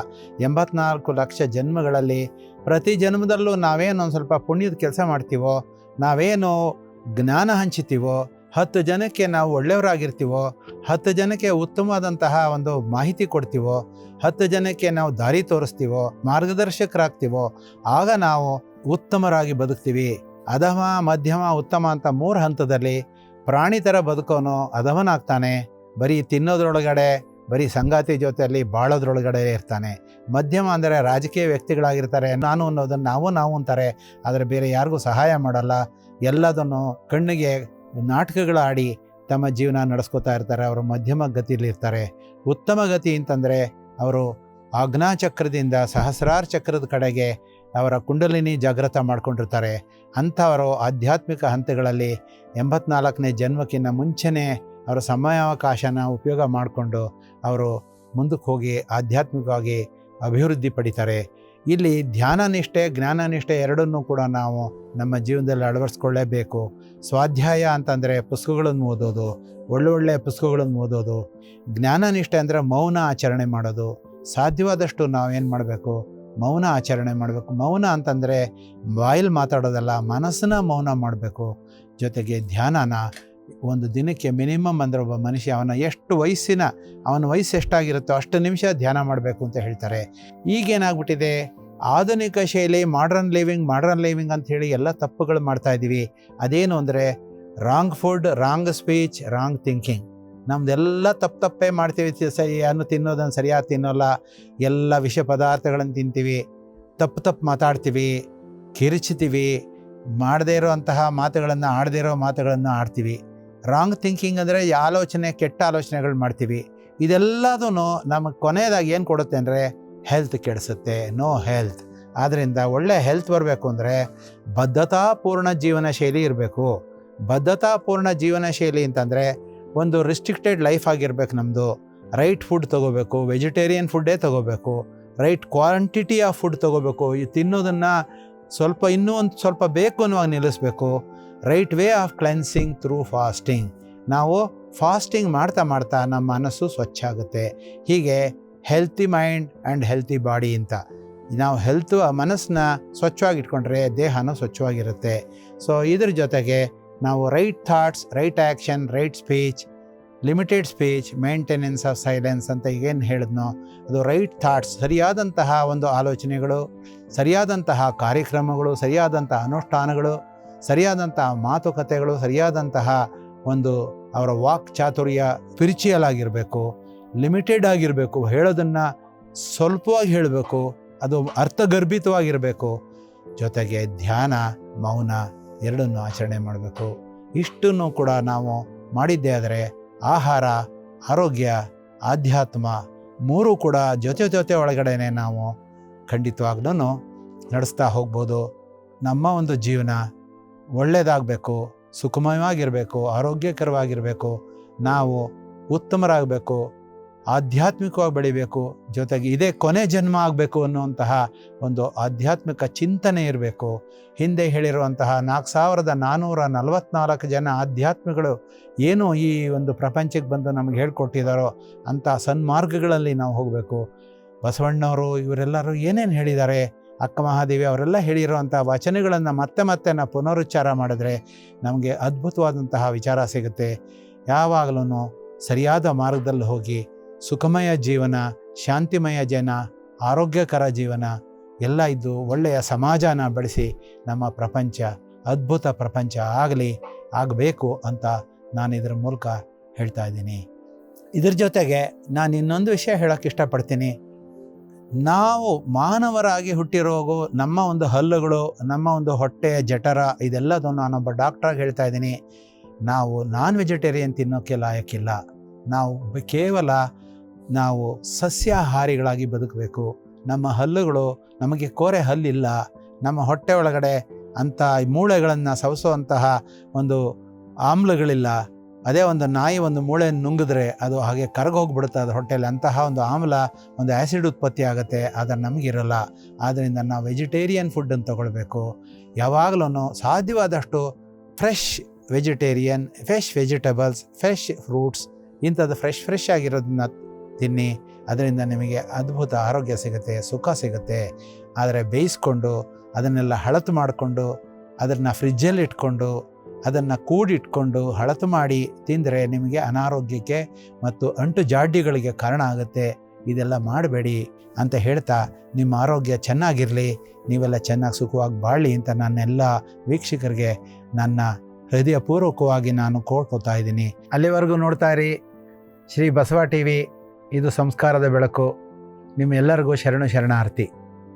84 ಲಕ್ಷ ಜನ್ಮಗಳಲ್ಲಿ ಪ್ರತಿ ಜನ್ಮದಲ್ಲೂ ನಾವೇನು ಒಂದು ಸ್ವಲ್ಪ ಪುಣ್ಯದ ಕೆಲಸ ಮಾಡ್ತೀವೋ, ನಾವೇನು ಜ್ಞಾನ ಹಂಚ್ತೀವೋ, 10 ಜನಕ್ಕೆ ನಾವು ಒಳ್ಳೆಯವರಾಗಿರ್ತೀವೋ, 10 ಜನಕ್ಕೆ ಉತ್ತಮವಾದಂತಹ ಒಂದು ಮಾಹಿತಿ ಕೊಡ್ತೀವೋ, 10 ಜನಕ್ಕೆ ನಾವು ದಾರಿ ತೋರಿಸ್ತೀವೋ, ಮಾರ್ಗದರ್ಶಕರಾಗ್ತೀವೋ, ಆಗ ನಾವು ಉತ್ತಮರಾಗಿ ಬದುಕ್ತೀವಿ. ಅಧಮ, ಮಧ್ಯಮ, ಉತ್ತಮ ಅಂತ 3 ಹಂತದಲ್ಲಿ ಪ್ರಾಣಿ ಥರ ಬದುಕೋನು ಅಧಮನಾಗ್ತಾನೆ. ಬರೀ ತಿನ್ನೋದ್ರೊಳಗಡೆ, ಬರೀ ಸಂಗಾತಿ ಜೊತೆಯಲ್ಲಿ ಬಾಳೋದ್ರೊಳಗಡೆ ಇರ್ತಾನೆ. ಮಧ್ಯಮ ಅಂದರೆ ರಾಜಕೀಯ ವ್ಯಕ್ತಿಗಳಾಗಿರ್ತಾರೆ. ನಾನು ಅನ್ನೋದನ್ನು ನಾವು ಅಂತಾರೆ, ಆದರೆ ಬೇರೆ ಯಾರಿಗೂ ಸಹಾಯ ಮಾಡಲ್ಲ. ಎಲ್ಲದನ್ನು ಕಣ್ಣಿಗೆ ನಾಟಕಗಳಾಡಿ ತಮ್ಮ ಜೀವನ ನಡೆಸ್ಕೋತಾ ಇರ್ತಾರೆ. ಅವರು ಮಧ್ಯಮ ಗತಿಯಲ್ಲಿರ್ತಾರೆ. ಉತ್ತಮ ಗತಿ ಅಂತಂದರೆ ಅವರು ಆಜ್ಞಾಚಕ್ರದಿಂದ ಸಹಸ್ರಾರು ಚಕ್ರದ ಕಡೆಗೆ ಅವರ ಕುಂಡಲಿನಿ ಜಾಗೃತ ಮಾಡ್ಕೊಂಡಿರ್ತಾರೆ. ಅಂಥವರು ಆಧ್ಯಾತ್ಮಿಕ ಹಂತಗಳಲ್ಲಿ 84ನೇ ಜನ್ಮಕ್ಕಿಂತ ಮುಂಚೆನೇ ಅವರ ಸಮಯಾವಕಾಶನ ಉಪಯೋಗ ಮಾಡಿಕೊಂಡು ಅವರು ಮುಂದಕ್ಕೆ ಹೋಗಿ ಆಧ್ಯಾತ್ಮಿಕವಾಗಿ ಅಭಿವೃದ್ಧಿ ಪಡಿತಾರೆ. ಇಲ್ಲಿ ಧ್ಯಾನ ನಿಷ್ಠೆ, ಜ್ಞಾನ ನಿಷ್ಠೆ ಎರಡನ್ನೂ ಕೂಡ ನಾವು ನಮ್ಮ ಜೀವನದಲ್ಲಿ ಅಳವಡಿಸ್ಕೊಳ್ಳೇಬೇಕು. ಸ್ವಾಧ್ಯಾಯ ಅಂತಂದರೆ ಪುಸ್ತಕಗಳನ್ನು ಓದೋದು, ಒಳ್ಳೊಳ್ಳೆ ಪುಸ್ತಕಗಳನ್ನು ಓದೋದು. ಜ್ಞಾನ ನಿಷ್ಠೆ ಅಂದರೆ ಮೌನ ಆಚರಣೆ ಮಾಡೋದು. ಸಾಧ್ಯವಾದಷ್ಟು ನಾವೇನು ಮಾಡಬೇಕು, ಮೌನ ಆಚರಣೆ ಮಾಡಬೇಕು. ಮೌನ ಅಂತಂದರೆ ಬಾಯಲ್ಲಿ ಮಾತಾಡೋದಲ್ಲ, ಮನಸ್ಸನ್ನ ಮೌನ ಮಾಡಬೇಕು. ಜೊತೆಗೆ ಧ್ಯಾನನ ಒಂದು ದಿನಕ್ಕೆ ಮಿನಿಮಮ್ ಅಂದರೆ ಒಬ್ಬ ಮನುಷ್ಯ ಅವನ ವಯಸ್ಸು ಎಷ್ಟಾಗಿರುತ್ತೋ ಅಷ್ಟು ನಿಮಿಷ ಧ್ಯಾನ ಮಾಡಬೇಕು ಅಂತ ಹೇಳ್ತಾರೆ. ಈಗೇನಾಗ್ಬಿಟ್ಟಿದೆ, ಆಧುನಿಕ ಶೈಲಿ, ಮಾಡರ್ನ್ ಲಿವಿಂಗ್ ಅಂಥೇಳಿ ಎಲ್ಲ ತಪ್ಪುಗಳು ಮಾಡ್ತಾಯಿದ್ದೀವಿ. ಅದೇನು ಅಂದರೆ wrong food, wrong speech, wrong thinking. ನಮ್ಮದೆಲ್ಲ ತಪ್ಪೇ ಮಾಡ್ತೀವಿ. ಸರಿಯನ್ನು ತಿನ್ನೋದನ್ನು ಸರಿಯಾಗಿ ತಿನ್ನೋಲ್ಲ, ಎಲ್ಲ ವಿಷ ಪದಾರ್ಥಗಳನ್ನು ತಿಂತೀವಿ, ತಪ್ಪು ಮಾತಾಡ್ತೀವಿ, ಕಿರಿಚ್ತೀವಿ, ಮಾಡದೇ ಇರೋವಂತಹ ಮಾತುಗಳನ್ನು, ಆಡದೇ ಇರೋ ಮಾತುಗಳನ್ನು ಆಡ್ತೀವಿ. ರಾಂಗ್ ಥಿಂಕಿಂಗ್ ಅಂದರೆ ಕೆಟ್ಟ ಆಲೋಚನೆಗಳು ಮಾಡ್ತೀವಿ. ಇದೆಲ್ಲದೂ ನಮಗೆ ಕೊನೆಯದಾಗಿ ಏನು ಕೊಡುತ್ತೆ ಅಂದರೆ ಹೆಲ್ತ್ ಕೆಡಿಸುತ್ತೆ, ನೋ ಹೆಲ್ತ್. ಆದ್ದರಿಂದ ಒಳ್ಳೆಯ ಹೆಲ್ತ್ ಬರಬೇಕು ಅಂದರೆ ಬದ್ಧತಾಪೂರ್ಣ ಜೀವನ ಶೈಲಿ ಇರಬೇಕು. ಬದ್ಧತಾಪೂರ್ಣ ಜೀವನ ಶೈಲಿ ಅಂತಂದರೆ ಒಂದು ರಿಸ್ಟ್ರಿಕ್ಟೆಡ್ ಲೈಫ್ ಆಗಿರ್ಬೇಕು ನಮ್ಮದು. ರೈಟ್ ಫುಡ್ ತೊಗೋಬೇಕು, ವೆಜಿಟೇರಿಯನ್ ಫುಡ್ಡೇ ತೊಗೋಬೇಕು, ರೈಟ್ ಕ್ವಾಂಟಿಟಿ ಆಫ್ ಫುಡ್ ತೊಗೋಬೇಕು. ಈ ತಿನ್ನೋದನ್ನು ಇನ್ನೂ ಒಂದು ಸ್ವಲ್ಪ ಬೇಕು ಅನ್ನುವಾಗ ನಿಲ್ಲಿಸಬೇಕು. Right way of cleansing through fasting. ನಾವು ಫಾಸ್ಟಿಂಗ್ ಮಾಡ್ತಾ ನಮ್ಮ ಮನಸ್ಸು ಸ್ವಚ್ಛ ಆಗುತ್ತೆ. ಹೀಗೆ healthy mind and healthy body ಅಂತ ನಾವು ಮನಸ್ಸನ್ನ ಸ್ವಚ್ಛವಾಗಿ ಇಟ್ಕೊಂಡ್ರೆ ದೇಹನೂ ಸ್ವಚ್ಛವಾಗಿರುತ್ತೆ. ಸೊ ಇದ್ರ ಜೊತೆಗೆ ನಾವು right thoughts, right action, right speech, limited speech, maintenance of silence ಅಂತ ಈಗೇನು ಹೇಳಿದ್ನೋ ಅದು ರೈಟ್ ಥಾಟ್ಸ್, ಸರಿಯಾದಂತಹ ಒಂದು ಆಲೋಚನೆಗಳು, ಸರಿಯಾದಂತಹ ಕಾರ್ಯಕ್ರಮಗಳು, ಸರಿಯಾದಂತಹ ಅನುಷ್ಠಾನಗಳು, ಸರಿಯಾದಂತಹ ಮಾತುಕತೆಗಳು, ಸರಿಯಾದಂತಹ ಒಂದು ಅವರ ವಾಕ್ ಚಾತುರ್ಯ ಸ್ಪಿರಿಚುಯಲ್ ಆಗಿರಬೇಕು, ಲಿಮಿಟೆಡ್ ಆಗಿರಬೇಕು, ಹೇಳೋದನ್ನು ಸ್ವಲ್ಪವಾಗಿ ಹೇಳಬೇಕು, ಅದು ಅರ್ಥಗರ್ಭಿತವಾಗಿರಬೇಕು. ಜೊತೆಗೆ ಧ್ಯಾನ, ಮೌನ ಎರಡನ್ನೂ ಆಚರಣೆ ಮಾಡಬೇಕು. ಇಷ್ಟನ್ನು ಕೂಡ ನಾವು ಮಾಡಿದ್ದೇ ಆದರೆ ಆಹಾರ, ಆರೋಗ್ಯ, ಆಧ್ಯಾತ್ಮ ಮೂರೂ ಕೂಡ ಜೊತೆ ಒಳಗಡೆನೆ ನಾವು ಖಂಡಿತವಾಗ್ಲೂ ನಡೆಸ್ತಾ ಹೋಗ್ಬೋದು. ನಮ್ಮ ಒಂದು ಜೀವನ ಒಳ್ಳೆಯದಾಗಬೇಕು, ಸುಖಮಯವಾಗಿರಬೇಕು, ಆರೋಗ್ಯಕರವಾಗಿರಬೇಕು, ನಾವು ಉತ್ತಮರಾಗಬೇಕು, ಆಧ್ಯಾತ್ಮಿಕವಾಗಿ ಬೆಳಿಬೇಕು, ಜೊತೆಗೆ ಇದೇ ಕೊನೆ ಜನ್ಮ ಆಗಬೇಕು ಅನ್ನುವಂತಹ ಒಂದು ಆಧ್ಯಾತ್ಮಿಕ ಚಿಂತನೆ ಇರಬೇಕು. ಹಿಂದೆ ಹೇಳಿರುವಂತಹ 4444 ಜನ ಆಧ್ಯಾತ್ಮಿಗಳು ಏನು ಈ ಒಂದು ಪ್ರಪಂಚಕ್ಕೆ ಬಂದು ನಮಗೆ ಹೇಳ್ಕೊಟ್ಟಿದ್ದಾರೋ ಅಂಥ ಸನ್ಮಾರ್ಗಗಳಲ್ಲಿ ನಾವು ಹೋಗಬೇಕು. ಬಸವಣ್ಣವರು ಇವರೆಲ್ಲರೂ ಏನೇನು ಹೇಳಿದ್ದಾರೆ, ಅಕ್ಕ ಮಹಾದೇವಿ ಅವರೆಲ್ಲ ಹೇಳಿರುವಂಥ ವಚನಗಳನ್ನು ಮತ್ತೆ ನಾವು ಪುನರುಚ್ಚಾರ ಮಾಡಿದ್ರೆ ನಮಗೆ ಅದ್ಭುತವಾದಂತಹ ವಿಚಾರ ಸಿಗುತ್ತೆ. ಯಾವಾಗಲೂ ಸರಿಯಾದ ಮಾರ್ಗದಲ್ಲಿ ಹೋಗಿ ಸುಖಮಯ ಜೀವನ, ಶಾಂತಿಮಯ ಜನ, ಆರೋಗ್ಯಕರ ಜೀವನ ಎಲ್ಲ ಇದ್ದು ಒಳ್ಳೆಯ ಸಮಾಜನ ಬೆಳೆಸಿ ನಮ್ಮ ಪ್ರಪಂಚ ಅದ್ಭುತ ಪ್ರಪಂಚ ಆಗಬೇಕು ಅಂತ ನಾನು ಇದರ ಮೂಲಕ ಹೇಳ್ತಾ ಇದ್ದೀನಿ. ಇದ್ರ ಜೊತೆಗೆ ನಾನು ಇನ್ನೊಂದು ವಿಷಯ ಹೇಳೋಕ್ಕೆ ಇಷ್ಟಪಡ್ತೀನಿ. ನಾವು ಮಾನವರಾಗಿ ಹುಟ್ಟಿರೋಗು ನಮ್ಮ ಒಂದು ಹಲ್ಲುಗಳು, ನಮ್ಮ ಒಂದು ಹೊಟ್ಟೆಯ ಜಠರ ಇದೆಲ್ಲದನ್ನು ನಾನೊಬ್ಬ ಡಾಕ್ಟ್ರಾಗಿ ಹೇಳ್ತಾ ಇದ್ದೀನಿ. ನಾವು ನಾನ್ ವೆಜಿಟೇರಿಯನ್ ತಿನ್ನೋಕ್ಕೆ ಲಾಯಕ್ಕಿಲ್ಲ. ನಾವು ಸಸ್ಯಾಹಾರಿಗಳಾಗಿ ಬದುಕಬೇಕು. ನಮ್ಮ ಹಲ್ಲುಗಳು, ನಮಗೆ ಕೋರೆ ಹಲ್ಲಿಲ್ಲ, ನಮ್ಮ ಹೊಟ್ಟೆ ಒಳಗಡೆ ಅಂಥ ಮೂಳೆಗಳನ್ನು ಸವಸುವಂತಹ ಒಂದು ಆಮ್ಲಗಳಿಲ್ಲ. ಅದೇ ಒಂದು ನಾಯಿ ಒಂದು ಮೂಳೆಯನ್ನು ನುಂಗಿದ್ರೆ ಅದು ಹಾಗೆ ಕರಗೋಗ್ಬಿಡುತ್ತೆ ಅದು ಹೊಟ್ಟೆಯಲ್ಲಿ. ಅಂತಹ ಒಂದು ಆಮ್ಲ, ಒಂದು ಆ್ಯಸಿಡ್ ಉತ್ಪತ್ತಿ ಆಗುತ್ತೆ, ಆದರೆ ನಮಗಿರಲ್ಲ. ಆದ್ದರಿಂದ ನಾವು ವೆಜಿಟೇರಿಯನ್ ಫುಡ್ಡನ್ನು ತೊಗೊಳ್ಬೇಕು. ಯಾವಾಗಲೂ ಸಾಧ್ಯವಾದಷ್ಟು fresh vegetarian, fresh vegetables, fresh fruits ಇಂಥದ್ದು ಫ್ರೆಶ್ ಆಗಿರೋದನ್ನ ತಿನ್ನಿ. ಅದರಿಂದ ನಿಮಗೆ ಅದ್ಭುತ ಆರೋಗ್ಯ ಸಿಗುತ್ತೆ, ಸುಖ ಸಿಗುತ್ತೆ. ಆದರೆ ಬೇಯಿಸ್ಕೊಂಡು ಅದನ್ನೆಲ್ಲ ಹಳತು ಮಾಡಿಕೊಂಡು ಅದನ್ನು ಫ್ರಿಜ್ಜಲ್ಲಿ ಇಟ್ಕೊಂಡು ಅದನ್ನು ಕೂಡಿಟ್ಕೊಂಡು ಹಳತು ಮಾಡಿ ತಿಂದರೆ ನಿಮಗೆ ಅನಾರೋಗ್ಯಕ್ಕೆ ಮತ್ತು ಅಂಟು ಜಾಡ್ಯಗಳಿಗೆ ಕಾರಣ ಆಗುತ್ತೆ. ಇದೆಲ್ಲ ಮಾಡಬೇಡಿ ಅಂತ ಹೇಳ್ತಾ ನಿಮ್ಮ ಆರೋಗ್ಯ ಚೆನ್ನಾಗಿರಲಿ, ನೀವೆಲ್ಲ ಚೆನ್ನಾಗಿ ಸುಖವಾಗಿ ಬಾಳಲಿ ಅಂತ ನನ್ನೆಲ್ಲ ವೀಕ್ಷಕರಿಗೆ ನನ್ನ ಹೃದಯಪೂರ್ವಕವಾಗಿ ನಾನು ಕೋರ್ಕೋತಾ ಇದ್ದೀನಿ. ಅಲ್ಲಿವರೆಗೂ ನೋಡ್ತಾ ಇರಿ ಶ್ರೀ ಬಸವ ಟಿ ವಿ. ಇದು ಸಂಸ್ಕಾರದ ಬೆಳಕು. ನಿಮ್ಮೆಲ್ಲರಿಗೂ ಶರಣಾರ್ಥಿ.